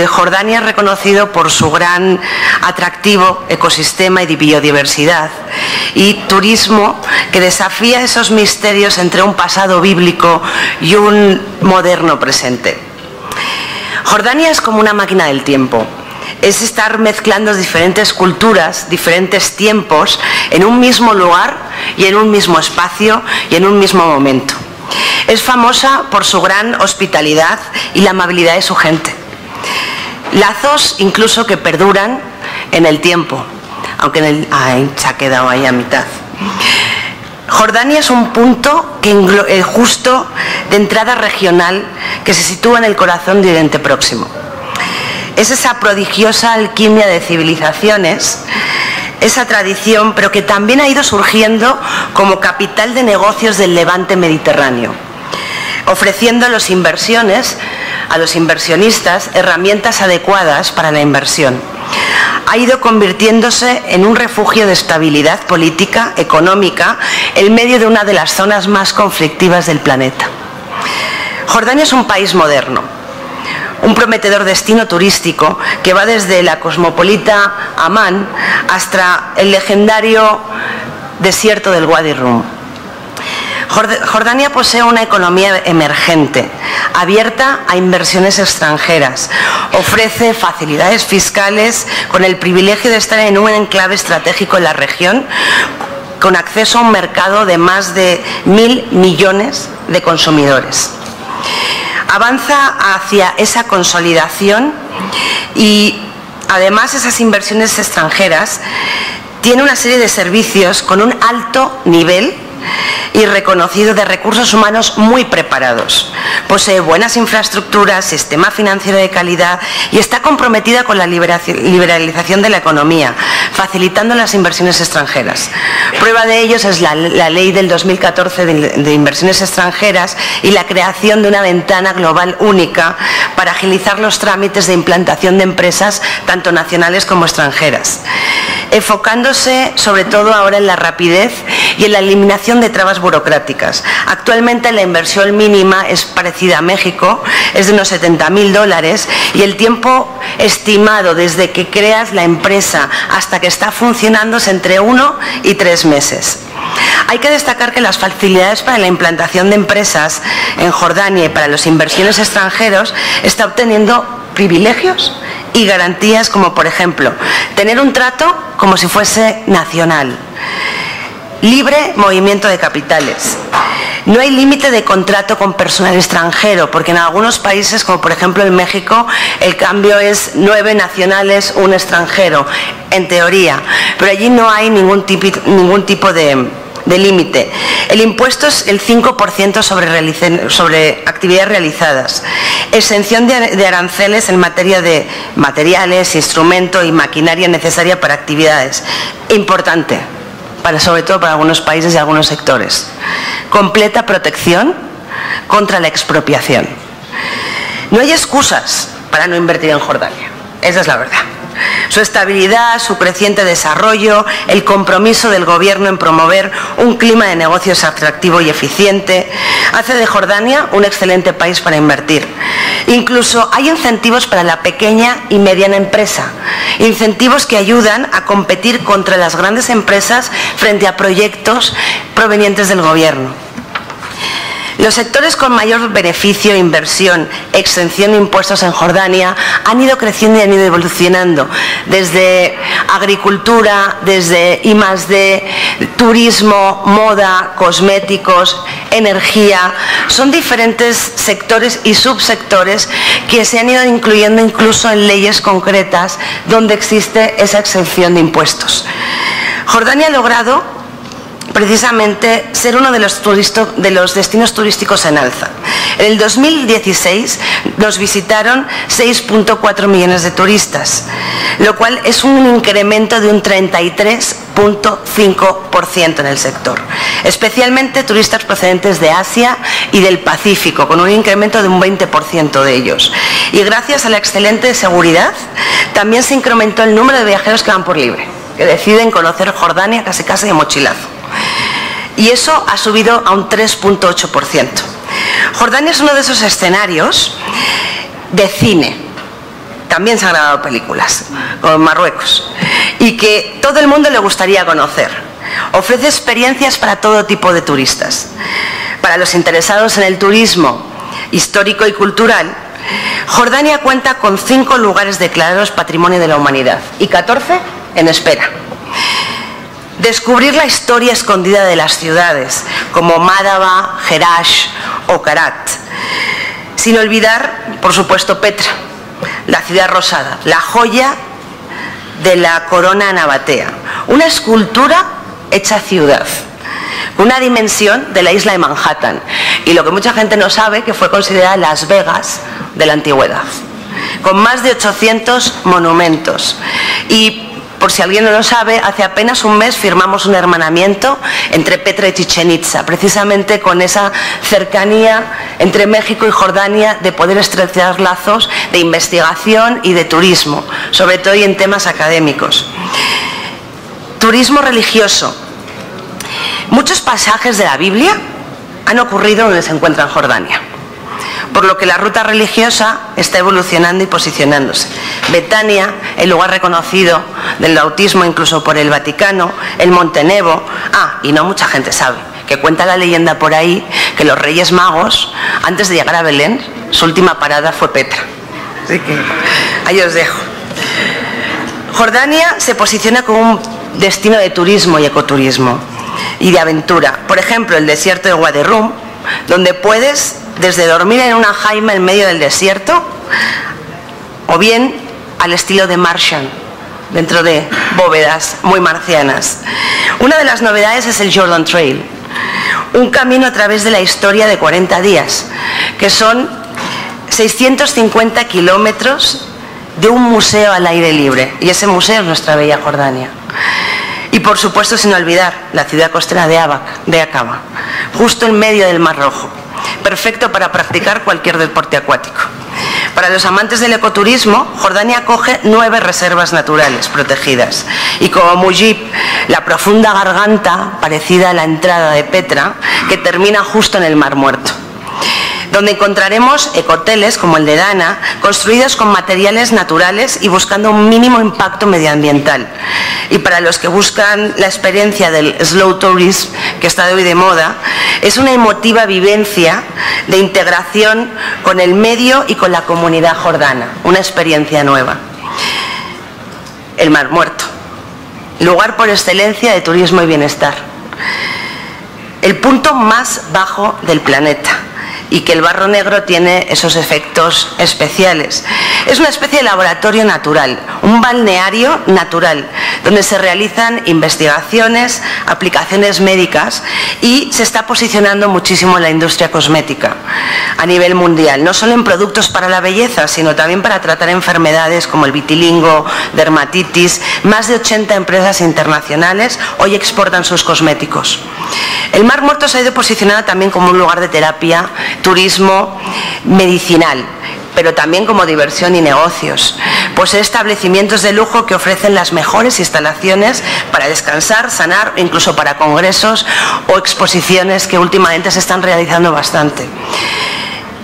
Jordania es reconocido por su gran atractivo ecosistema y biodiversidad y turismo que desafía esos misterios entre un pasado bíblico y un moderno presente. Jordania es como una máquina del tiempo. Es estar mezclando diferentes culturas, diferentes tiempos en un mismo lugar y en un mismo espacio y en un mismo momento. Es famosa por su gran hospitalidad y la amabilidad de su gente. Lazos incluso que perduran en el tiempo, aunque se ha quedado ahí a mitad. Jordania es un punto justo de entrada regional que se sitúa en el corazón de Oriente Próximo. Es esa prodigiosa alquimia de civilizaciones, esa tradición, pero que también ha ido surgiendo como capital de negocios del levante mediterráneo, ofreciendo a los inversionistas, herramientas adecuadas para la inversión. Ha ido convirtiéndose en un refugio de estabilidad política, económica, en medio de una de las zonas más conflictivas del planeta. Jordania es un país moderno, un prometedor destino turístico que va desde la cosmopolita Amán hasta el legendario desierto del Wadi Rum. Jordania posee una economía emergente, abierta a inversiones extranjeras. Ofrece facilidades fiscales con el privilegio de estar en un enclave estratégico en la región, con acceso a un mercado de más de 1.000 millones de consumidores. Avanza hacia esa consolidación y además esas inversiones extranjeras tiene una serie de servicios con un alto nivel y reconocido de recursos humanos muy preparados. Posee buenas infraestructuras, sistema financiero de calidad y está comprometida con la liberalización de la economía, facilitando las inversiones extranjeras. Prueba de ello es la ley del 2014 de inversiones extranjeras y la creación de una ventana global única para agilizar los trámites de implantación de empresas tanto nacionales como extranjeras, enfocándose sobre todo ahora en la rapidez y en la eliminación de trabas burocráticas. Actualmente la inversión mínima es parecida a México, es de unos $70.000 y el tiempo estimado desde que creas la empresa hasta que está funcionando es entre 1 y 3 meses. Hay que destacar que las facilidades para la implantación de empresas en Jordania y para los inversiones extranjeros está obteniendo privilegios y garantías como, por ejemplo, tener un trato como si fuese nacional, libre movimiento de capitales. No hay límite de contrato con personal extranjero, porque en algunos países, como por ejemplo en México, el cambio es 9 nacionales, 1 extranjero, en teoría. Pero allí no hay ningún tipo de límite. El impuesto es el 5% sobre actividades realizadas. Exención de aranceles en materia de materiales, instrumento y maquinaria necesaria para actividades. Importante. Sobre todo para algunos países y algunos sectores. Completa protección contra la expropiación. No hay excusas para no invertir en Jordania, esa es la verdad. Su estabilidad, su creciente desarrollo, el compromiso del gobierno en promover un clima de negocios atractivo y eficiente, hace de Jordania un excelente país para invertir. Incluso hay incentivos para la pequeña y mediana empresa, incentivos que ayudan a competir contra las grandes empresas frente a proyectos provenientes del gobierno. Los sectores con mayor beneficio, inversión, exención de impuestos en Jordania han ido creciendo y han ido evolucionando, desde agricultura, desde I+D, turismo, moda, cosméticos, energía. Son diferentes sectores y subsectores que se han ido incluyendo incluso en leyes concretas donde existe esa exención de impuestos. Jordania ha logrado precisamente ser uno de los destinos turísticos en alza. En el 2016 nos visitaron 6,4 millones de turistas, lo cual es un incremento de un 33,5% en el sector, especialmente turistas procedentes de Asia y del Pacífico, con un incremento de un 20% de ellos. Y gracias a la excelente seguridad, también se incrementó el número de viajeros que van por libre, que deciden conocer Jordania casi de mochilazo. Y eso ha subido a un 3,8%. Jordania es uno de esos escenarios de cine. También se han grabado películas, como en Marruecos, y que todo el mundo le gustaría conocer. Ofrece experiencias para todo tipo de turistas. Para los interesados en el turismo histórico y cultural, Jordania cuenta con 5 lugares declarados Patrimonio de la Humanidad y 14 en espera. Descubrir la historia escondida de las ciudades, como Madaba, Jerash o Karat. Sin olvidar, por supuesto, Petra, la ciudad rosada, la joya de la corona nabatea. Una escultura hecha ciudad, una dimensión de la isla de Manhattan. Y lo que mucha gente no sabe, que fue considerada Las Vegas de la antigüedad, con más de 800 monumentos. Y por si alguien no lo sabe, hace apenas un mes firmamos un hermanamiento entre Petra y Chichén Itzá, precisamente con esa cercanía entre México y Jordania de poder estrechar lazos de investigación y de turismo, sobre todo y en temas académicos. Turismo religioso. Muchos pasajes de la Biblia han ocurrido donde se encuentra Jordania, por lo que la ruta religiosa está evolucionando y posicionándose. Betania, el lugar reconocido del bautismo incluso por el Vaticano, el Monte Nebo. Y no mucha gente sabe, que cuenta la leyenda por ahí, que los Reyes Magos, antes de llegar a Belén, su última parada fue Petra. Así que ahí os dejo. Jordania se posiciona como un destino de turismo y ecoturismo y de aventura. Por ejemplo, el desierto de Wadi Rum, donde puedes desde dormir en una jaima en medio del desierto, o bien al estilo de Martian, dentro de bóvedas muy marcianas. Una de las novedades es el Jordan Trail, un camino a través de la historia de 40 días, que son 650 kilómetros de un museo al aire libre, y ese museo es nuestra bella Jordania. Y por supuesto, sin olvidar, la ciudad costera de Aqaba, justo en medio del Mar Rojo, perfecto para practicar cualquier deporte acuático. Para los amantes del ecoturismo, Jordania acoge 9 reservas naturales protegidas, y como Mujib, la profunda garganta parecida a la entrada de Petra, que termina justo en el Mar Muerto, donde encontraremos ecohoteles como el de Dana, construidos con materiales naturales y buscando un mínimo impacto medioambiental. Y para los que buscan la experiencia del slow tourism, que está de hoy de moda, es una emotiva vivencia de integración con el medio y con la comunidad jordana, una experiencia nueva. El Mar Muerto, lugar por excelencia de turismo y bienestar. El punto más bajo del planeta, y que el Barro Negro tiene esos efectos especiales. Es una especie de laboratorio natural, un balneario natural, donde se realizan investigaciones, aplicaciones médicas, y se está posicionando muchísimo la industria cosmética a nivel mundial, no solo en productos para la belleza, sino también para tratar enfermedades como el vitiligo, dermatitis. Más de 80 empresas internacionales hoy exportan sus cosméticos. El Mar Muerto se ha ido posicionando también como un lugar de terapia, turismo medicinal, pero también como diversión y negocios. Posee establecimientos de lujo que ofrecen las mejores instalaciones para descansar, sanar, incluso para congresos o exposiciones que últimamente se están realizando bastante.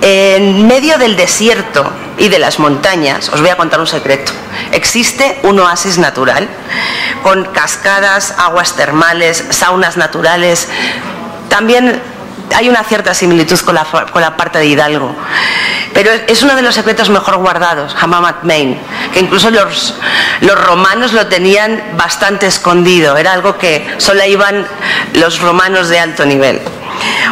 En medio del desierto y de las montañas, os voy a contar un secreto, existe un oasis natural con cascadas, aguas termales, saunas naturales. También hay una cierta similitud con la parte de Hidalgo, pero es uno de los secretos mejor guardados, Hammamet Main, que incluso los romanos lo tenían bastante escondido, era algo que solo iban los romanos de alto nivel.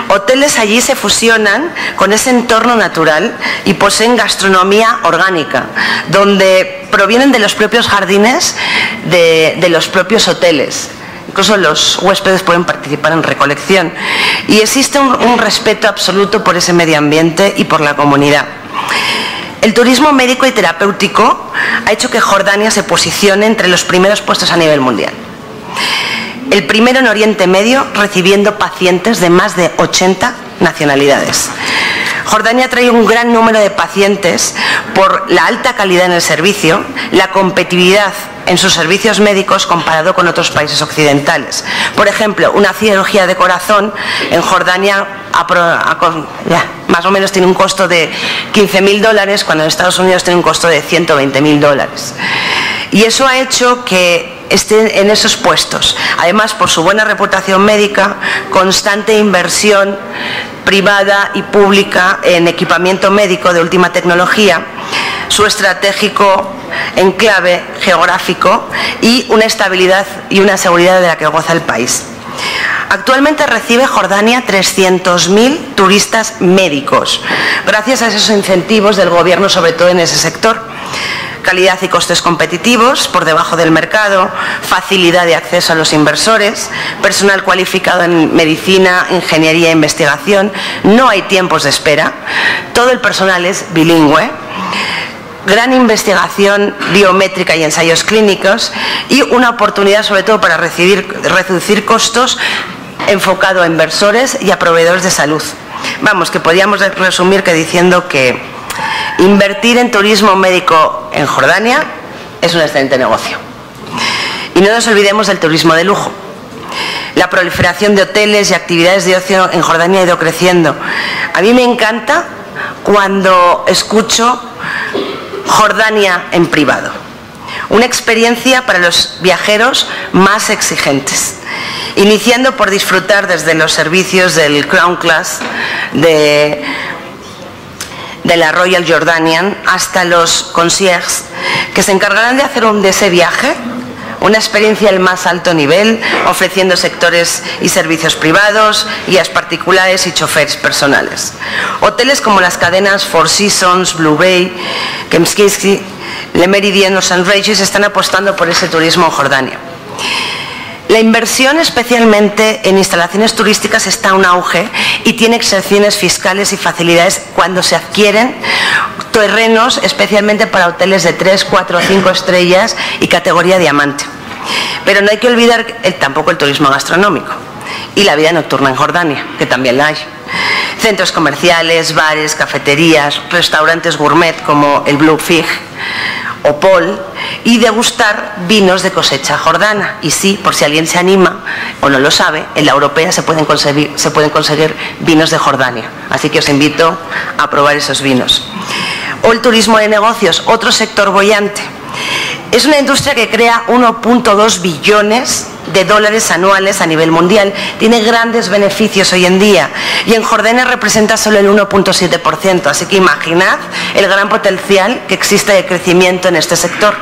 Hoteles allí se fusionan con ese entorno natural y poseen gastronomía orgánica, donde provienen de los propios jardines de los propios hoteles. Incluso los huéspedes pueden participar en recolección. Y existe un respeto absoluto por ese medio ambiente y por la comunidad. El turismo médico y terapéutico ha hecho que Jordania se posicione entre los primeros puestos a nivel mundial. El primero en Oriente Medio, recibiendo pacientes de más de 80 nacionalidades. Jordania trae un gran número de pacientes por la alta calidad en el servicio, la competitividad en sus servicios médicos comparado con otros países occidentales. Por ejemplo, una cirugía de corazón en Jordania más o menos tiene un costo de $15.000, cuando en Estados Unidos tiene un costo de $120.000. Y eso ha hecho que estén en esos puestos. Además, por su buena reputación médica, constante inversión privada y pública en equipamiento médico de última tecnología, su estratégico enclave geográfico y una estabilidad y una seguridad de la que goza el país. Actualmente recibe Jordania 300.000 turistas médicos, gracias a esos incentivos del gobierno, sobre todo en ese sector. Calidad y costes competitivos por debajo del mercado, facilidad de acceso a los inversores, personal cualificado en medicina, ingeniería e investigación, no hay tiempos de espera, todo el personal es bilingüe, gran investigación biométrica y ensayos clínicos y una oportunidad sobre todo para reducir costos enfocado a inversores y a proveedores de salud. Vamos, que podríamos resumir que diciendo que invertir en turismo médico en Jordania es un excelente negocio. Y no nos olvidemos del turismo de lujo. La proliferación de hoteles y actividades de ocio en Jordania ha ido creciendo. A mí me encanta cuando escucho Jordania en privado. Una experiencia para los viajeros más exigentes. Iniciando por disfrutar desde los servicios del Crown Class, de la Royal Jordanian, hasta los concierges que se encargarán de hacer de ese viaje una experiencia al más alto nivel, ofreciendo sectores y servicios privados, guías particulares y choferes personales. Hoteles como las cadenas Four Seasons, Blue Bay, Kempinski, Le Méridien o St. Regis están apostando por ese turismo en Jordania. La inversión, especialmente en instalaciones turísticas, está en auge y tiene exenciones fiscales y facilidades cuando se adquieren terrenos, especialmente para hoteles de 3, 4, 5 estrellas y categoría diamante. Pero no hay que olvidar tampoco el turismo gastronómico y la vida nocturna en Jordania, que también la hay. Centros comerciales, bares, cafeterías, restaurantes gourmet como el Blue Fig o Paul, y degustar vinos de cosecha jordana. Y sí, por si alguien se anima o no lo sabe, en la europea se pueden conseguir vinos de Jordania. Así que os invito a probar esos vinos. O el turismo de negocios, otro sector boyante. Es una industria que crea 1.2 billones de dólares anuales a nivel mundial. Tiene grandes beneficios hoy en día y en Jordania representa solo el 1.7%. Así que imaginad el gran potencial que existe de crecimiento en este sector.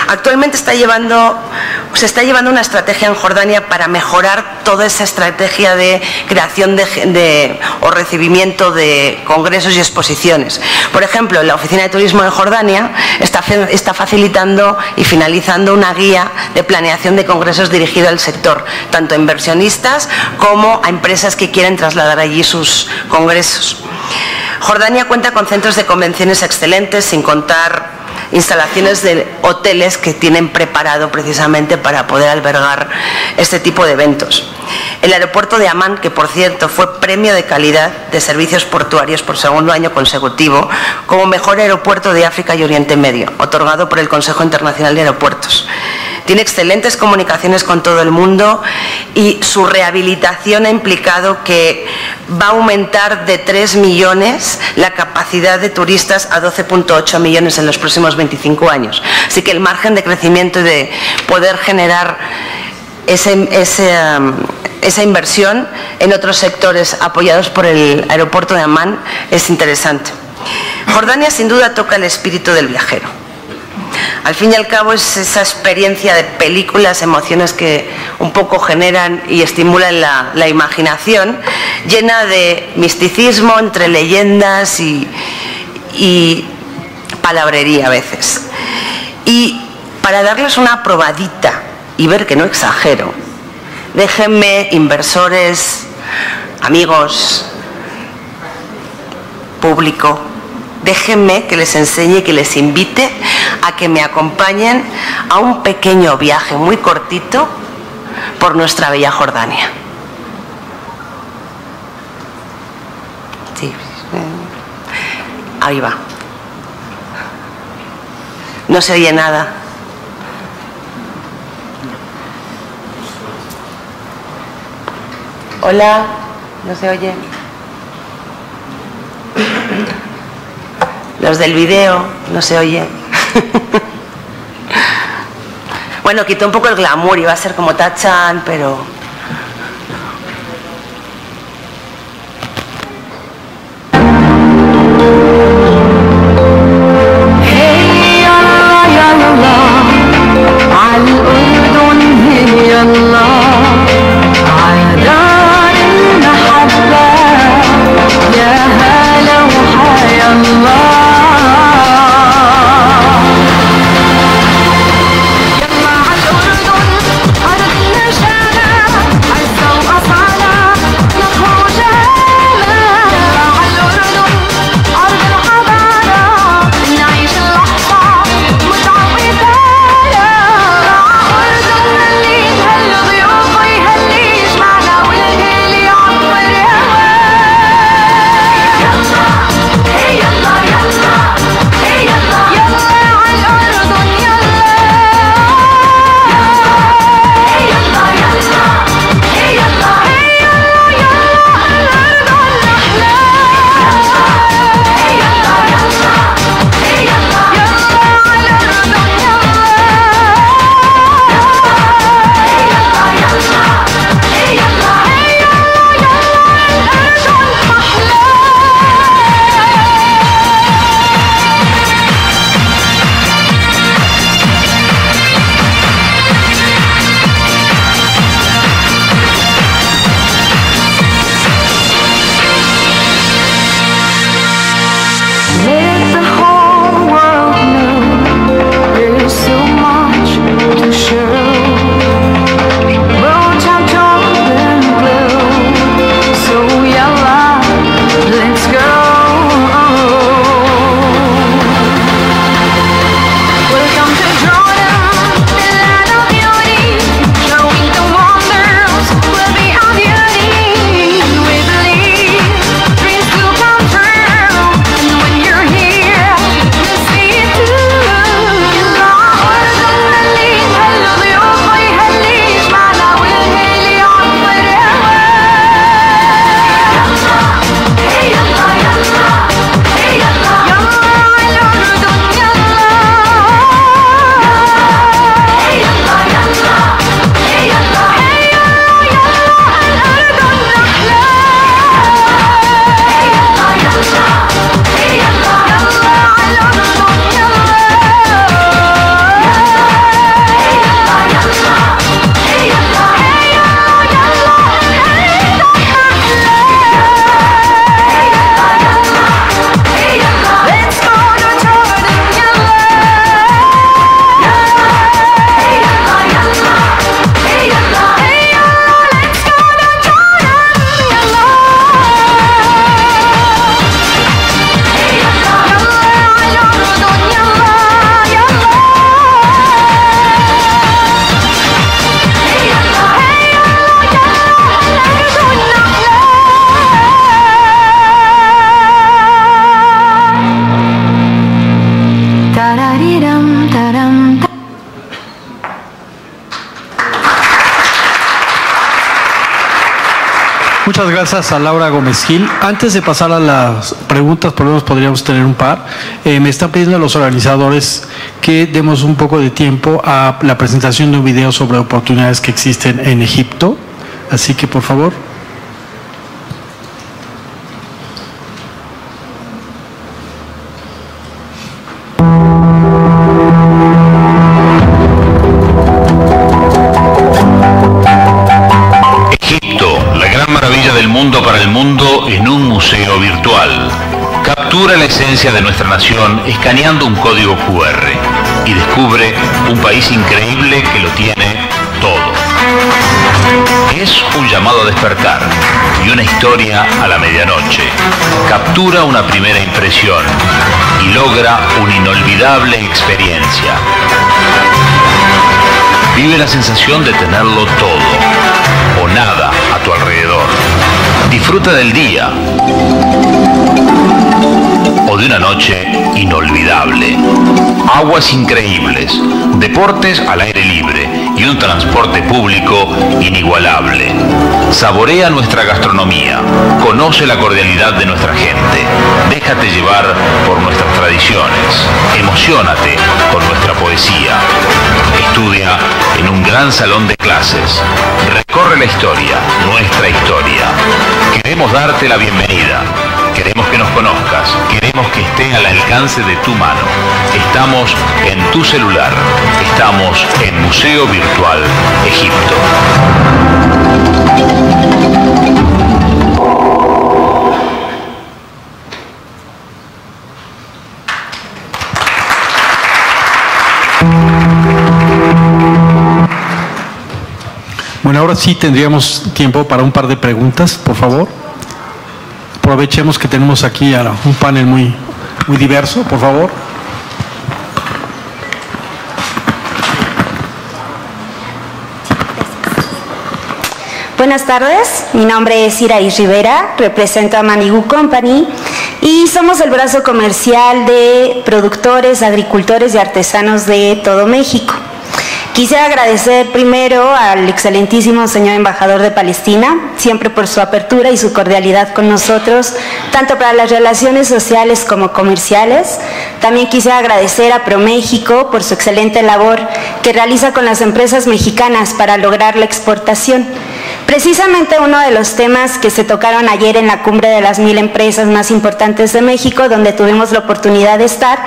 Actualmente se está llevando una estrategia en Jordania para mejorar toda esa estrategia de creación o recibimiento de congresos y exposiciones. Por ejemplo, la Oficina de Turismo de Jordania está facilitando y finalizando una guía de planeación de congresos dirigido al sector, tanto a inversionistas como a empresas que quieren trasladar allí sus congresos. Jordania cuenta con centros de convenciones excelentes, sin contar instalaciones de hoteles que tienen preparado precisamente para poder albergar este tipo de eventos. El aeropuerto de Amán, que por cierto fue premio de calidad de servicios portuarios por segundo año consecutivo como mejor aeropuerto de África y Oriente Medio, otorgado por el Consejo Internacional de Aeropuertos. Tiene excelentes comunicaciones con todo el mundo y su rehabilitación ha implicado que va a aumentar de 3 millones la capacidad de turistas a 12,8 millones en los próximos 25 años. Así que el margen de crecimiento y de poder generar esa inversión en otros sectores apoyados por el aeropuerto de Amán es interesante. Jordania sin duda toca el espíritu del viajero. Al fin y al cabo es esa experiencia de películas, emociones que un poco generan y estimulan la imaginación, llena de misticismo entre leyendas y palabrería a veces. Y para darles una probadita y ver que no exagero, déjenme, inversores, amigos, público, déjenme que les enseñe y que les invite a que me acompañen a un pequeño viaje muy cortito por nuestra bella Jordania. Sí. Ahí va. No se oye nada. Hola, no se oye. Los del video, no se oye. Bueno, quitó un poco el glamour, iba a ser como Tachan, pero... يلا Muchas gracias a Laura Gómez Gil. Antes de pasar a las preguntas, por lo menos podríamos tener un par. Me están pidiendo a los organizadores que demos un poco de tiempo a la presentación de un video sobre oportunidades que existen en Egipto. Así que, por favor. Para el mundo en un museo virtual. Captura la esencia de nuestra nación escaneando un código QR y descubre un país increíble que lo tiene todo. Es un llamado a despertar y una historia a la medianoche. Captura una primera impresión y logra una inolvidable experiencia. Vive la sensación de tenerlo todo o nada a tu alrededor. Disfruta del día o de una noche inolvidable. Aguas increíbles, deportes al aire libre y un transporte público inigualable. Saborea nuestra gastronomía, conoce la cordialidad de nuestra gente, déjate llevar por nuestras tradiciones, emociónate con nuestra poesía. Estudia en un gran salón de clases. Recorre la historia, nuestra historia. Queremos darte la bienvenida. Queremos que nos conozcas. Queremos que esté al alcance de tu mano. Estamos en tu celular. Estamos en Museo Virtual Egipto. Bueno, ahora sí tendríamos tiempo para un par de preguntas, por favor. Aprovechemos que tenemos aquí un panel muy diverso, por favor. Buenas tardes, mi nombre es Iraí Rivera, represento a Manigú Company y somos el brazo comercial de productores, agricultores y artesanos de todo México. Quisiera agradecer primero al excelentísimo señor embajador de Palestina, siempre por su apertura y su cordialidad con nosotros, tanto para las relaciones sociales como comerciales. También quisiera agradecer a ProMéxico por su excelente labor que realiza con las empresas mexicanas para lograr la exportación. Precisamente uno de los temas que se tocaron ayer en la cumbre de las 1000 empresas más importantes de México, donde tuvimos la oportunidad de estar,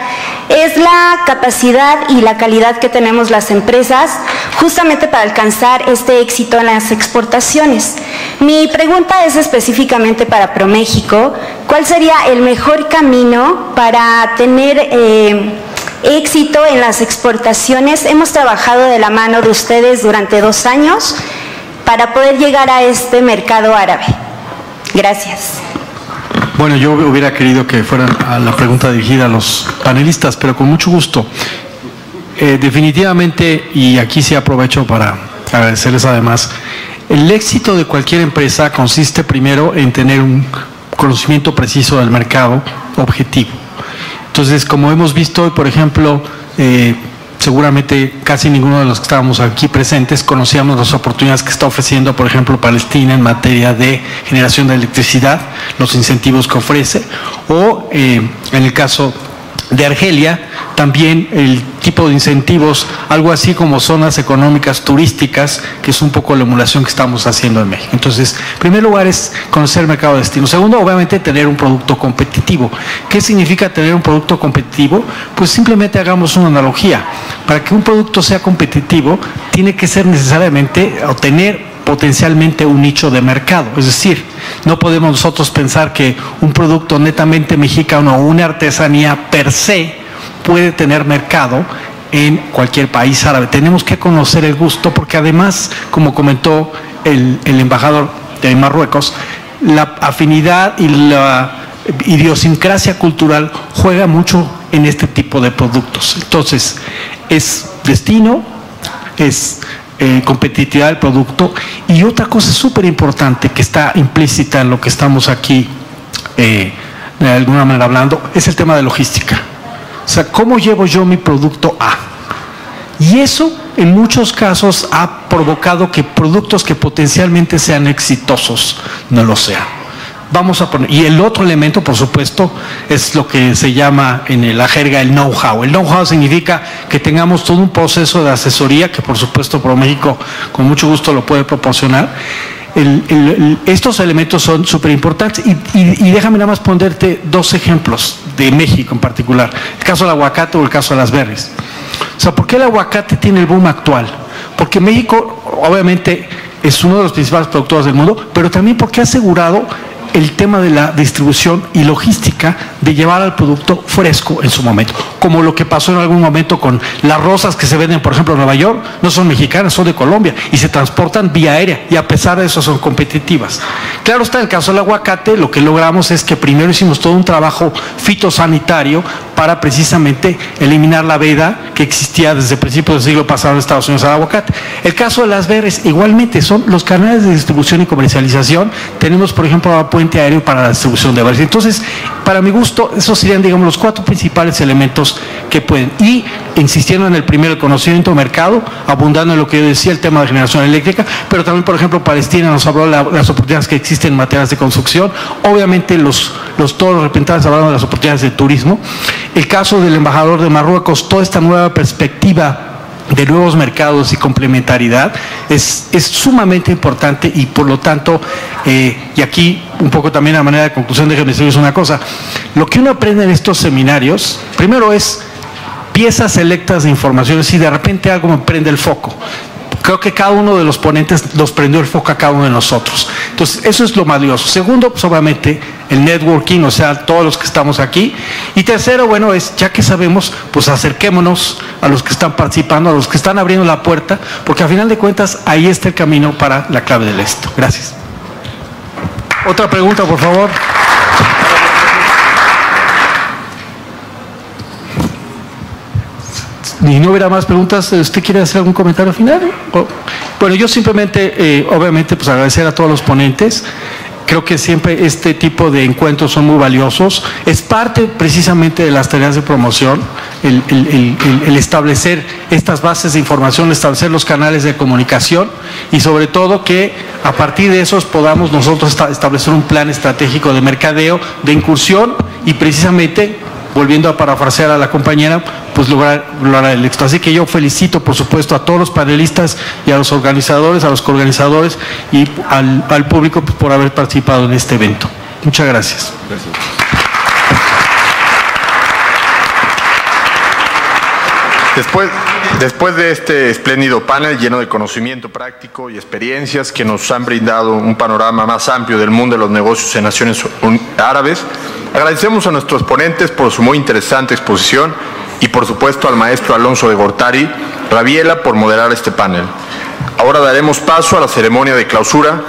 es la capacidad y la calidad que tenemos las empresas justamente para alcanzar este éxito en las exportaciones. Mi pregunta es específicamente para ProMéxico. ¿Cuál sería el mejor camino para tener éxito en las exportaciones? Hemos trabajado de la mano de ustedes durante 2 años para poder llegar a este mercado árabe. Gracias. Bueno, yo hubiera querido que fuera a la pregunta dirigida a los panelistas, pero con mucho gusto. Definitivamente, y aquí sí aprovecho para agradecerles además, el éxito de cualquier empresa consiste primero en tener un conocimiento preciso del mercado objetivo. Entonces, como hemos visto hoy, por ejemplo, seguramente casi ninguno de los que estábamos aquí presentes conocíamos las oportunidades que está ofreciendo, por ejemplo, Palestina en materia de generación de electricidad, los incentivos que ofrece, o en el caso de Argelia, también el tipo de incentivos, algo así como zonas económicas turísticas, que es un poco la emulación que estamos haciendo en México. Entonces, en primer lugar es conocer el mercado de destino. Segundo, obviamente, tener un producto competitivo. ¿Qué significa tener un producto competitivo? Pues simplemente hagamos una analogía. Para que un producto sea competitivo, tiene que ser necesariamente o tener potencialmente un nicho de mercado. Es decir, no podemos nosotros pensar que un producto netamente mexicano o una artesanía per se puede tener mercado en cualquier país árabe. Tenemos que conocer el gusto porque además, como comentó el embajador de Marruecos, la afinidad y la idiosincrasia cultural juega mucho en este tipo de productos. Entonces, es destino, es competitividad del producto, y otra cosa súper importante que está implícita en lo que estamos aquí de alguna manera hablando, es el tema de logística. O sea, ¿cómo llevo yo mi producto a? Y eso en muchos casos ha provocado que productos que potencialmente sean exitosos no lo sean. Vamos a poner, y el otro elemento, por supuesto, es lo que se llama en la jerga el know-how. El know-how significa que tengamos todo un proceso de asesoría, que por supuesto ProMéxico con mucho gusto lo puede proporcionar. Estos elementos son súper importantes y déjame nada más ponerte dos ejemplos de México en particular, el caso del aguacate o el caso de las berries. O sea, ¿por qué el aguacate tiene el boom actual? Porque México obviamente es uno de los principales productores del mundo, pero también porque ha asegurado el tema de la distribución y logística de llevar al producto fresco en su momento, como lo que pasó en algún momento con las rosas que se venden, por ejemplo, en Nueva York, no son mexicanas, son de Colombia y se transportan vía aérea y a pesar de eso son competitivas. Claro está, en el caso del aguacate, lo que logramos es que primero hicimos todo un trabajo fitosanitario para precisamente eliminar la veda que existía desde principios del siglo pasado en Estados Unidos al aguacate. El caso de las berries, igualmente, son los canales de distribución y comercialización. Tenemos, por ejemplo, puente aéreo para la distribución de berries. Entonces, para mi gusto, esos serían, digamos, los 4 principales elementos que pueden. Y insistiendo en el primero, el conocimiento de mercado, abundando en lo que yo decía, el tema de generación eléctrica, pero también, por ejemplo, Palestina nos habló de las oportunidades que existen en materias de construcción. Obviamente, todos los representantes hablaron de las oportunidades de turismo. El caso del embajador de Marruecos, toda esta nueva perspectiva de nuevos mercados y complementariedad es sumamente importante y por lo tanto, y aquí un poco también a manera de conclusión, déjenme decirles una cosa, lo que uno aprende en estos seminarios, primero es piezas selectas de información, si de repente algo me prende el foco. Creo que cada uno de los ponentes nos prendió el foco a cada uno de nosotros. Entonces, eso es lo valioso. Segundo, pues obviamente, el networking, o sea, todos los que estamos aquí. Y tercero, bueno, es, ya que sabemos, pues acerquémonos a los que están participando, a los que están abriendo la puerta, porque a final de cuentas, ahí está el camino para la clave del éxito. Gracias. Otra pregunta, por favor. Y no hubiera más preguntas, ¿usted quiere hacer algún comentario final? Bueno, yo simplemente, obviamente, pues agradecer a todos los ponentes. Creo que siempre este tipo de encuentros son muy valiosos. Es parte precisamente de las tareas de promoción, el establecer estas bases de información, establecer los canales de comunicación y sobre todo que a partir de esos podamos nosotros establecer un plan estratégico de mercadeo, de incursión y precisamente, volviendo a parafrasear a la compañera, pues lograr el éxito. Así que yo felicito, por supuesto, a todos los panelistas y a los organizadores, a los coorganizadores y al público por haber participado en este evento. Muchas gracias. Después de este espléndido panel lleno de conocimiento práctico y experiencias que nos han brindado un panorama más amplio del mundo de los negocios en Naciones Árabes, agradecemos a nuestros ponentes por su muy interesante exposición y por supuesto al maestro Alonso de Gortari Rabiela por moderar este panel. Ahora daremos paso a la ceremonia de clausura,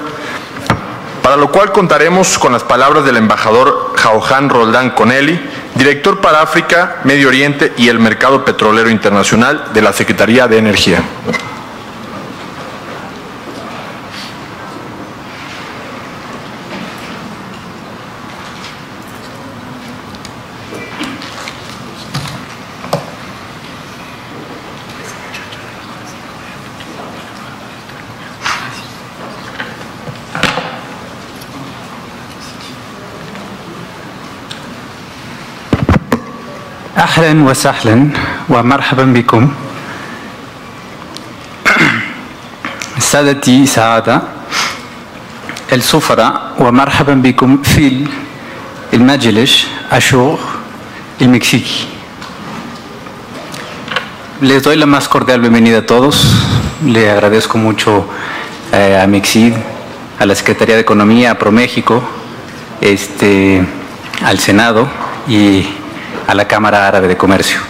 para lo cual contaremos con las palabras del embajador Jaohan Roldán Conelli, director para África, Medio Oriente y el Mercado Petrolero Internacional de la Secretaría de Energía. أهلا وسهلا ومرحبا بكم سادتي سعادة السفراء ومرحبا بكم في المجلس الشيوخ المكسيكي. Les doy la más cordial bienvenida a todos. Le agradezco mucho a Mexid, a la Secretaría de Economía, a ProMéxico, al Senado y a la Cámara Árabe de Comercio.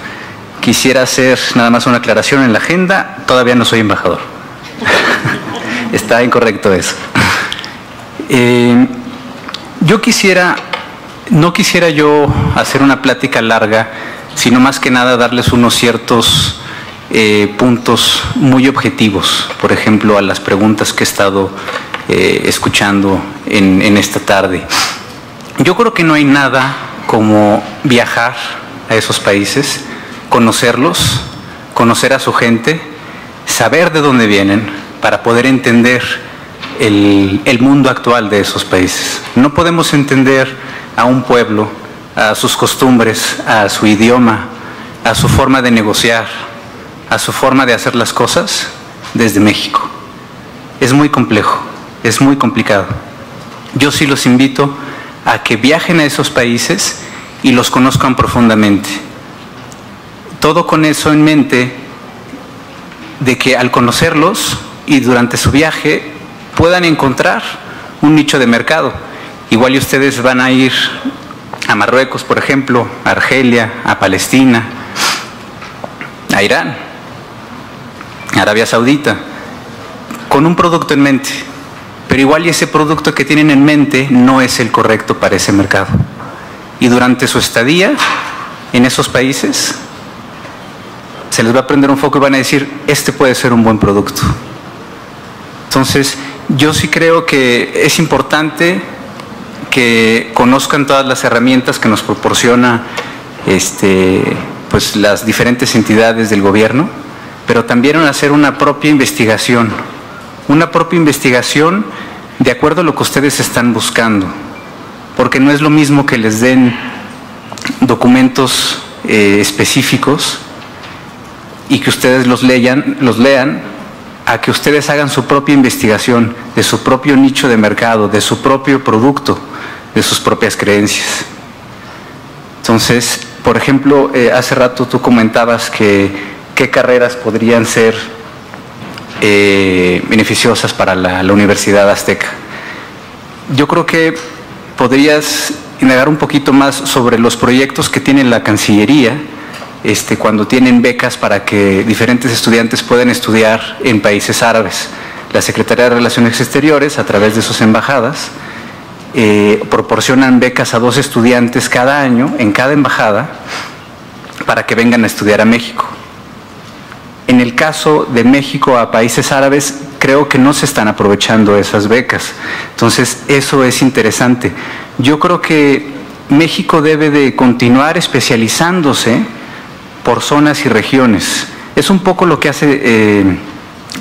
Quisiera hacer nada más una aclaración en la agenda. Todavía no soy embajador. Está incorrecto eso. No quisiera yo hacer una plática larga, sino más que nada darles unos ciertos puntos muy objetivos, por ejemplo, a las preguntas que he estado escuchando en esta tarde. Yo creo que no hay nada como viajar a esos países, conocerlos, conocer a su gente saber de dónde vienen para poder entender el mundo actual de esos países. No podemos entender a un pueblo, a sus costumbres, a su idioma, a su forma de negociar, a su forma de hacer las cosas desde México. Es muy complejo, es muy complicado. Yo sí los invito a que viajen a esos países y los conozcan profundamente. Todo con eso en mente, de que al conocerlos y durante su viaje puedan encontrar un nicho de mercado. Igual y ustedes van a ir a Marruecos, por ejemplo, a Argelia, a Palestina, a Irán, a Arabia Saudita, con un producto en mente, pero igual y ese producto que tienen en mente no es el correcto para ese mercado. Y durante su estadía en esos países se les va a prender un foco y van a decir, este puede ser un buen producto. Entonces, yo sí creo que es importante que conozcan todas las herramientas que nos proporciona pues las diferentes entidades del gobierno, pero también hacer una propia investigación de acuerdo a lo que ustedes están buscando, porque no es lo mismo que les den documentos específicos y que ustedes los lean, a que ustedes hagan su propia investigación de su propio nicho de mercado, de su propio producto, de sus propias creencias. Entonces, por ejemplo, hace rato tú comentabas que qué carreras podrían ser beneficiosas para la Universidad Azteca. Yo creo que podrías indagar un poquito más sobre los proyectos que tiene la Cancillería, cuando tienen becas para que diferentes estudiantes puedan estudiar en países árabes. La Secretaría de Relaciones Exteriores, a través de sus embajadas, proporcionan becas a 2 estudiantes cada año en cada embajada para que vengan a estudiar a México. En el caso de México a países árabes, creo que no se están aprovechando esas becas. Entonces, eso es interesante. Yo creo que México debe de continuar especializándose por zonas y regiones. Es un poco lo que hace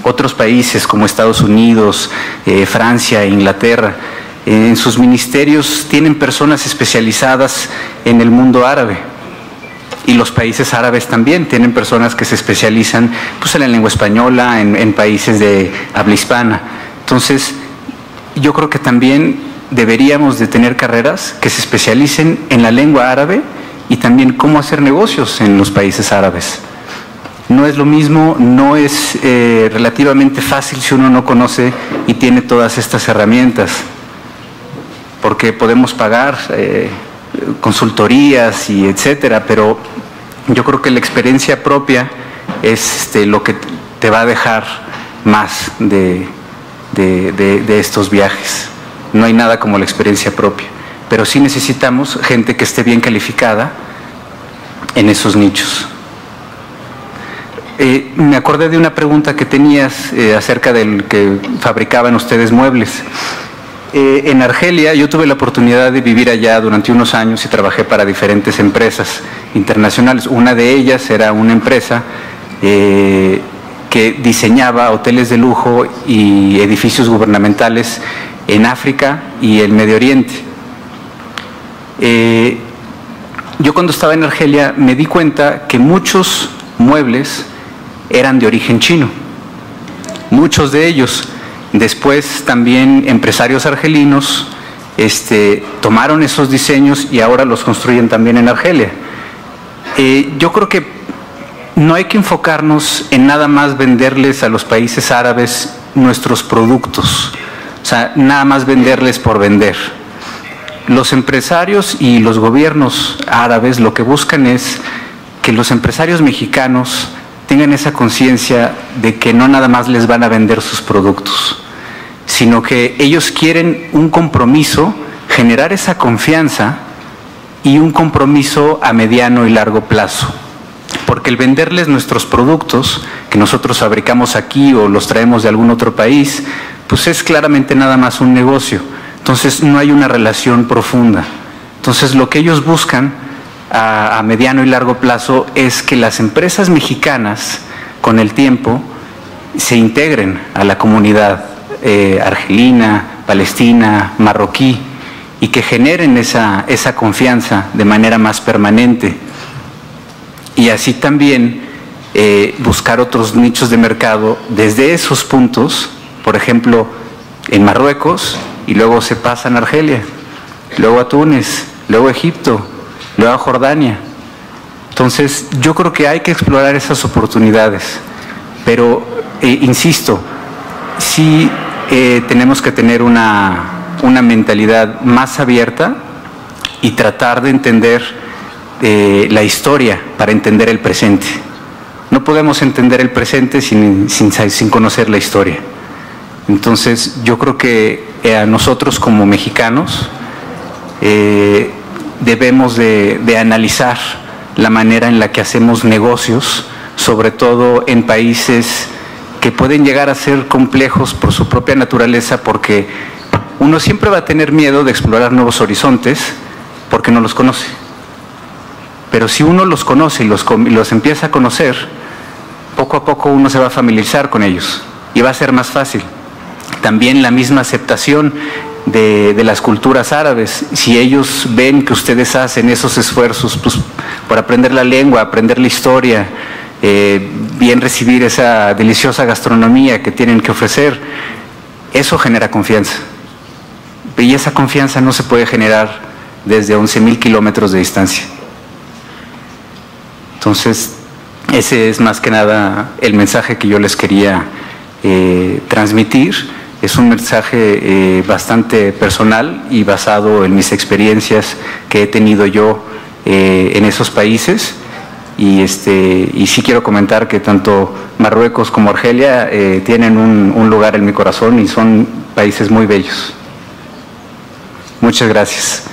otros países como Estados Unidos, Francia, Inglaterra. En sus ministerios tienen personas especializadas en el mundo árabe. Y los países árabes también tienen personas que se especializan pues, en la lengua española, en países de habla hispana. Entonces, yo creo que también deberíamos de tener carreras que se especialicen en la lengua árabe y también cómo hacer negocios en los países árabes. No es lo mismo, no es relativamente fácil si uno no conoce y tiene todas estas herramientas, porque podemos pagar consultorías y etcétera, pero yo creo que la experiencia propia es lo que te va a dejar más de estos viajes. No hay nada como la experiencia propia, pero sí necesitamos gente que esté bien calificada en esos nichos. Me acordé de una pregunta que tenías acerca del que fabricaban ustedes muebles. En Argelia yo tuve la oportunidad de vivir allá durante unos años y trabajé para diferentes empresas internacionales. Una de ellas era una empresa que diseñaba hoteles de lujo y edificios gubernamentales en África y el Medio Oriente. Yo cuando estaba en Argelia me di cuenta que muchos muebles eran de origen chino, muchos de ellos. Después también empresarios argelinos tomaron esos diseños y ahora los construyen también en Argelia. Yo creo que no hay que enfocarnos en nada más venderles a los países árabes nuestros productos, o sea, nada más venderles por vender. Los empresarios y los gobiernos árabes lo que buscan es que los empresarios mexicanos tengan esa conciencia de que no nada más les van a vender sus productos, sino que ellos quieren un compromiso, generar esa confianza y un compromiso a mediano y largo plazo. Porque el venderles nuestros productos que nosotros fabricamos aquí o los traemos de algún otro país, pues es claramente nada más un negocio. Entonces no hay una relación profunda. Entonces lo que ellos buscan a mediano y largo plazo es que las empresas mexicanas con el tiempo se integren a la comunidad argelina, palestina, marroquí, y que generen esa confianza de manera más permanente. Y así también buscar otros nichos de mercado desde esos puntos, por ejemplo, en Marruecos, y luego se pasan a Argelia, luego a Túnez, luego a Egipto, luego a Jordania. Entonces, yo creo que hay que explorar esas oportunidades, pero, insisto, sí tenemos que tener una mentalidad más abierta y tratar de entender la historia para entender el presente. No podemos entender el presente sin conocer la historia. Entonces, yo creo que a nosotros como mexicanos debemos de analizar la manera en la que hacemos negocios, sobre todo en países que pueden llegar a ser complejos por su propia naturaleza, porque uno siempre va a tener miedo de explorar nuevos horizontes porque no los conoce. Pero si uno los conoce y los empieza a conocer, poco a poco uno se va a familiarizar con ellos y va a ser más fácil. También la misma aceptación de las culturas árabes. Si ellos ven que ustedes hacen esos esfuerzos pues, por aprender la lengua, aprender la historia, bien recibir esa deliciosa gastronomía que tienen que ofrecer, eso genera confianza. Y esa confianza no se puede generar desde 11,000 kilómetros de distancia. Entonces, ese es más que nada el mensaje que yo les quería transmitir. Es un mensaje bastante personal y basado en mis experiencias que he tenido yo en esos países. Y sí quiero comentar que tanto Marruecos como Argelia tienen un lugar en mi corazón y son países muy bellos. Muchas gracias.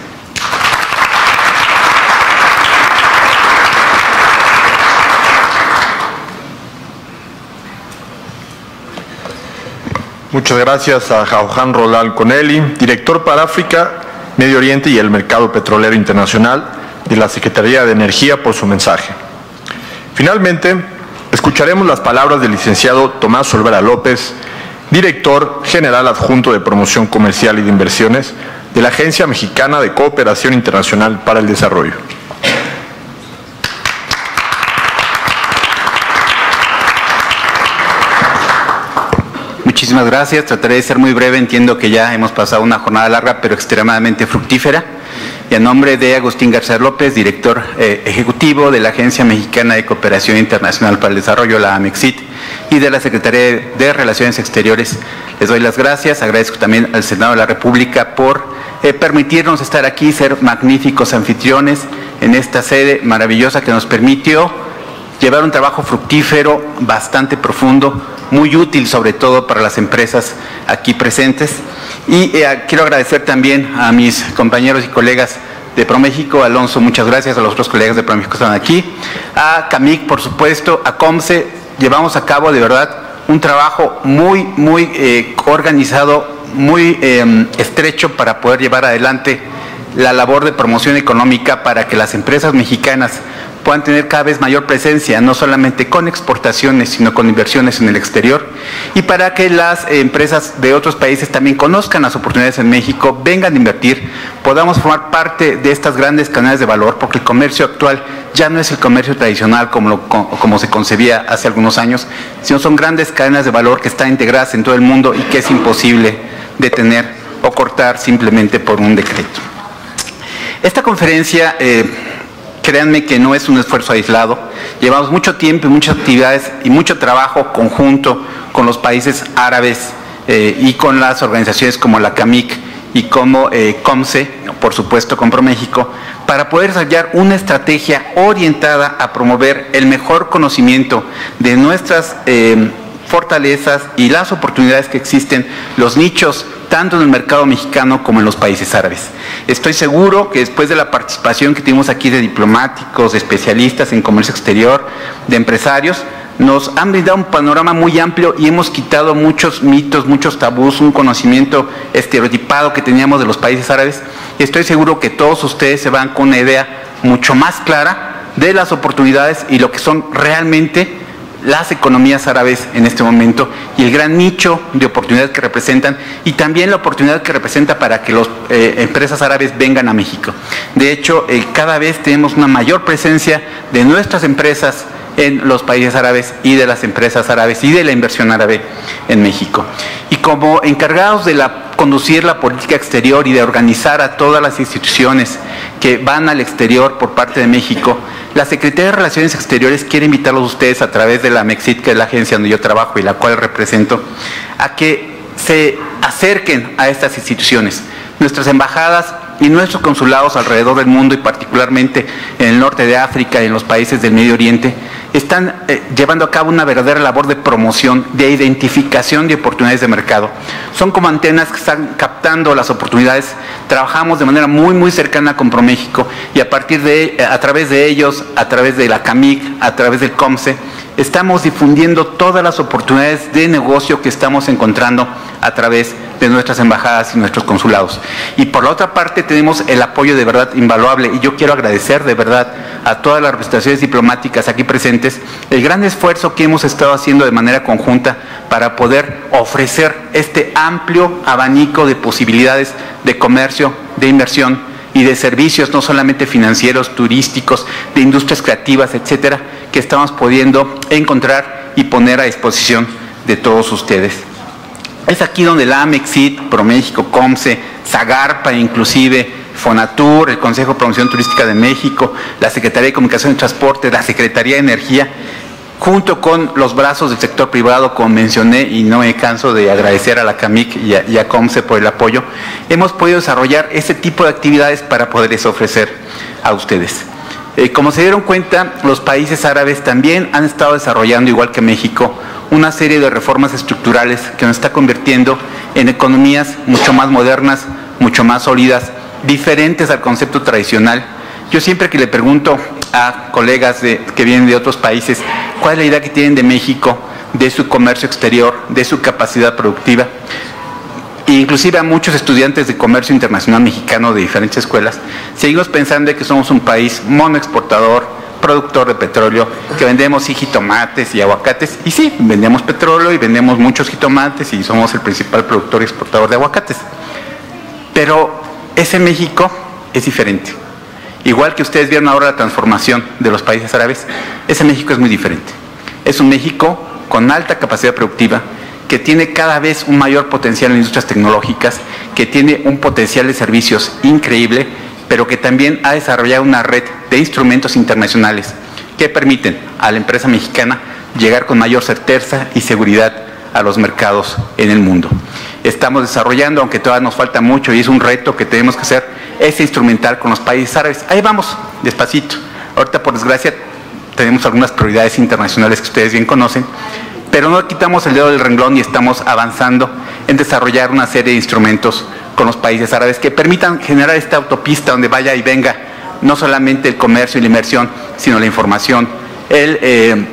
Muchas gracias a Jauhan Rolal Conelli, director para África, Medio Oriente y el Mercado Petrolero Internacional de la Secretaría de Energía, por su mensaje. Finalmente, escucharemos las palabras del licenciado Tomás Olvera López, director general adjunto de Promoción Comercial y de Inversiones de la Agencia Mexicana de Cooperación Internacional para el Desarrollo. Muchísimas gracias. Trataré de ser muy breve. Entiendo que ya hemos pasado una jornada larga, pero extremadamente fructífera. Y a nombre de Agustín García López, director ejecutivo de la Agencia Mexicana de Cooperación Internacional para el Desarrollo, la AMEXIT, y de la Secretaría de Relaciones Exteriores, les doy las gracias. Agradezco también al Senado de la República por permitirnos estar aquí, ser magníficos anfitriones en esta sede maravillosa que nos permitió llevar un trabajo fructífero, bastante profundo, muy útil sobre todo para las empresas aquí presentes. Y quiero agradecer también a mis compañeros y colegas de ProMéxico. Alonso, muchas gracias. A los otros colegas de ProMéxico que están aquí. A CAMIC, por supuesto. A COMSE. Llevamos a cabo de verdad un trabajo muy organizado, muy estrecho para poder llevar adelante la labor de promoción económica para que las empresas mexicanas puedan tener cada vez mayor presencia, no solamente con exportaciones, sino con inversiones en el exterior, y para que las empresas de otros países también conozcan las oportunidades en México, vengan a invertir, podamos formar parte de estas grandes cadenas de valor, porque el comercio actual ya no es el comercio tradicional como se concebía hace algunos años, sino son grandes cadenas de valor que están integradas en todo el mundo y que es imposible detener o cortar simplemente por un decreto. Esta conferencia, créanme que no es un esfuerzo aislado. Llevamos mucho tiempo y muchas actividades y mucho trabajo conjunto con los países árabes y con las organizaciones como la CAMIC y como COMSE, por supuesto con ProMéxico, para poder desarrollar una estrategia orientada a promover el mejor conocimiento de nuestras fortalezas y las oportunidades que existen, los nichos, tanto en el mercado mexicano como en los países árabes. Estoy seguro que después de la participación que tuvimos aquí de diplomáticos, de especialistas en comercio exterior, de empresarios, nos han brindado un panorama muy amplio y hemos quitado muchos mitos, muchos tabús, un conocimiento estereotipado que teníamos de los países árabes. Y estoy seguro que todos ustedes se van con una idea mucho más clara de las oportunidades y lo que son realmente las economías árabes en este momento y el gran nicho de oportunidades que representan, y también la oportunidad que representa para que las empresas árabes vengan a México. De hecho, cada vez tenemos una mayor presencia de nuestras empresas en los países árabes y de las empresas árabes y de la inversión árabe en México. Y como encargados de conducir la política exterior y de organizar a todas las instituciones que van al exterior por parte de México, la Secretaría de Relaciones Exteriores quiere invitarlos a ustedes a través de la MEXIT, que es la agencia donde yo trabajo y la cual represento, a que se acerquen a estas instituciones. Nuestras embajadas y nuestros consulados alrededor del mundo, y particularmente en el norte de África y en los países del Medio Oriente, están llevando a cabo una verdadera labor de promoción, de identificación de oportunidades de mercado. Son como antenas que están captando las oportunidades. Trabajamos de manera muy cercana con ProMéxico, y a través de ellos, a través de la CAMIC, a través del COMSE, estamos difundiendo todas las oportunidades de negocio que estamos encontrando a través de nuestras embajadas y nuestros consulados. Y por la otra parte tenemos el apoyo de verdad invaluable, y yo quiero agradecer de verdad a todas las representaciones diplomáticas aquí presentes el gran esfuerzo que hemos estado haciendo de manera conjunta para poder ofrecer este amplio abanico de posibilidades de comercio, de inversión y de servicios, no solamente financieros, turísticos, de industrias creativas, etcétera, que estamos pudiendo encontrar y poner a disposición de todos ustedes. Es aquí donde la MEXIT, ProMéxico, COMSE, Zagarpa, inclusive Fonatur, el Consejo de Promoción Turística de México, la Secretaría de Comunicación y Transporte, la Secretaría de Energía, junto con los brazos del sector privado, como mencioné, y no me canso de agradecer a la CAMIC y a COMSE por el apoyo, hemos podido desarrollar este tipo de actividades para poderles ofrecer a ustedes. Como se dieron cuenta, los países árabes también han estado desarrollando, igual que México, una serie de reformas estructurales que nos está convirtiendo en economías mucho más modernas, mucho más sólidas, diferentes al concepto tradicional. Yo siempre que le pregunto a colegas que vienen de otros países cuál es la idea que tienen de México, de su comercio exterior, de su capacidad productiva, e inclusive a muchos estudiantes de comercio internacional mexicano de diferentes escuelas, seguimos pensando que somos un país monoexportador, productor de petróleo, que vendemos jitomates y aguacates, y sí, vendemos petróleo y vendemos muchos jitomates y somos el principal productor y exportador de aguacates. Pero ese México es diferente. Igual que ustedes vieron ahora la transformación de los países árabes, ese México es muy diferente. Es un México con alta capacidad productiva, que tiene cada vez un mayor potencial en industrias tecnológicas, que tiene un potencial de servicios increíble, pero que también ha desarrollado una red de instrumentos internacionales que permiten a la empresa mexicana llegar con mayor certeza y seguridad a los mercados en el mundo. Estamos desarrollando, aunque todavía nos falta mucho y es un reto que tenemos que hacer, ese instrumental con los países árabes. Ahí vamos, despacito. Ahorita, por desgracia, tenemos algunas prioridades internacionales que ustedes bien conocen, pero no quitamos el dedo del renglón y estamos avanzando en desarrollar una serie de instrumentos con los países árabes que permitan generar esta autopista donde vaya y venga no solamente el comercio y la inversión, sino la información, el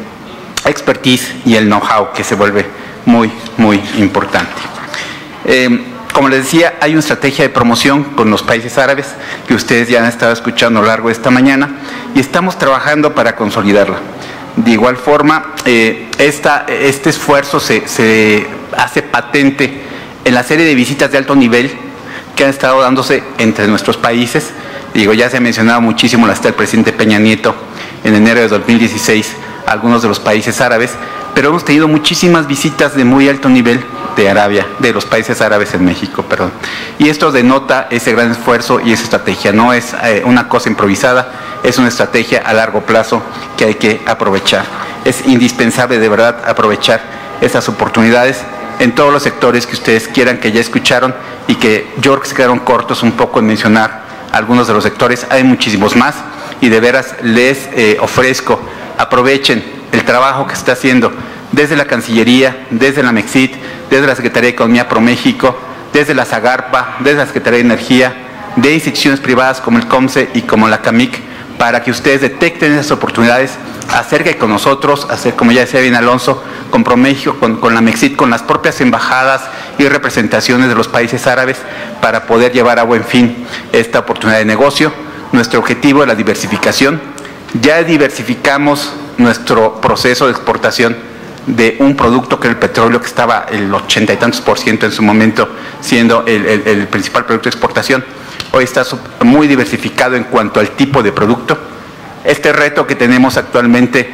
expertise y el know-how, que se vuelve muy importante. Como les decía, hay una estrategia de promoción con los países árabes que ustedes ya han estado escuchando a lo largo de esta mañana, y estamos trabajando para consolidarla. De igual forma, este esfuerzo se hace patente en la serie de visitas de alto nivel que han estado dándose entre nuestros países. Digo, ya se ha mencionado muchísimo la visita del presidente Peña Nieto en enero de 2016 a algunos de los países árabes, pero hemos tenido muchísimas visitas de muy alto nivel de los países árabes en México, perdón. Y esto denota ese gran esfuerzo y esa estrategia. No es una cosa improvisada, es una estrategia a largo plazo que hay que aprovechar. Es indispensable de verdad aprovechar esas oportunidades en todos los sectores que ustedes quieran, que ya escucharon, y que yo creo que se quedaron cortos un poco en mencionar algunos de los sectores. Hay muchísimos más, y de veras les ofrezco, aprovechen el trabajo que se está haciendo desde la Cancillería, desde la MEXIT, desde la Secretaría de Economía ProMéxico, desde la Zagarpa, desde la Secretaría de Energía, de instituciones privadas como el COMSE y como la CAMIC, para que ustedes detecten esas oportunidades, acerquen con nosotros, hacer, como ya decía bien Alonso, con ProMéxico, con la MEXIT, con las propias embajadas y representaciones de los países árabes, para poder llevar a buen fin esta oportunidad de negocio. Nuestro objetivo es la diversificación. Ya diversificamos nuestro proceso de exportación de un producto que era el petróleo, que estaba el 80 y tantos % en su momento siendo el principal producto de exportación. Hoy está muy diversificado en cuanto al tipo de producto. Este reto que tenemos actualmente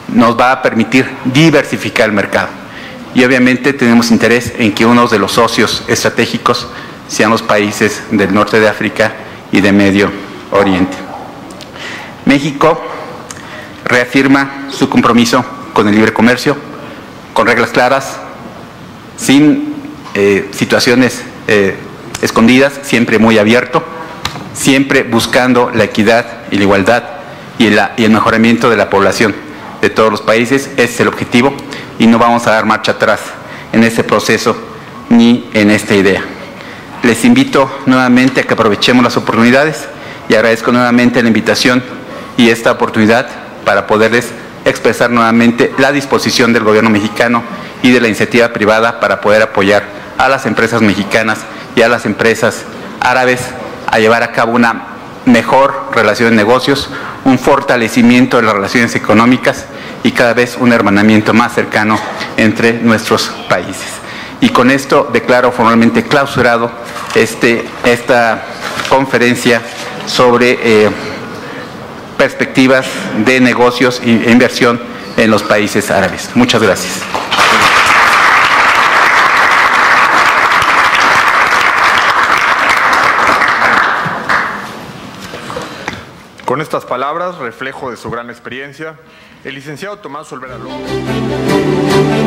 nos va a permitir diversificar el mercado. Y obviamente tenemos interés en que uno de los socios estratégicos sean los países del norte de África y de Medio Oriente. México reafirma su compromiso con el libre comercio, con reglas claras, sin situaciones escondidas, siempre muy abierto, siempre buscando la equidad y la igualdad y el mejoramiento de la población de todos los países. Ese es el objetivo y no vamos a dar marcha atrás en ese proceso ni en esta idea. Les invito nuevamente a que aprovechemos las oportunidades y agradezco nuevamente la invitación y esta oportunidad para poderles expresar nuevamente la disposición del gobierno mexicano y de la iniciativa privada para poder apoyar a las empresas mexicanas y a las empresas árabes a llevar a cabo una mejor relación de negocios, un fortalecimiento de las relaciones económicas y cada vez un hermanamiento más cercano entre nuestros países. Y con esto declaro formalmente clausurado esta conferencia sobre perspectivas de negocios e inversión en los países árabes. Muchas gracias. Con estas palabras, reflejo de su gran experiencia, el licenciado Tomás Olvera López.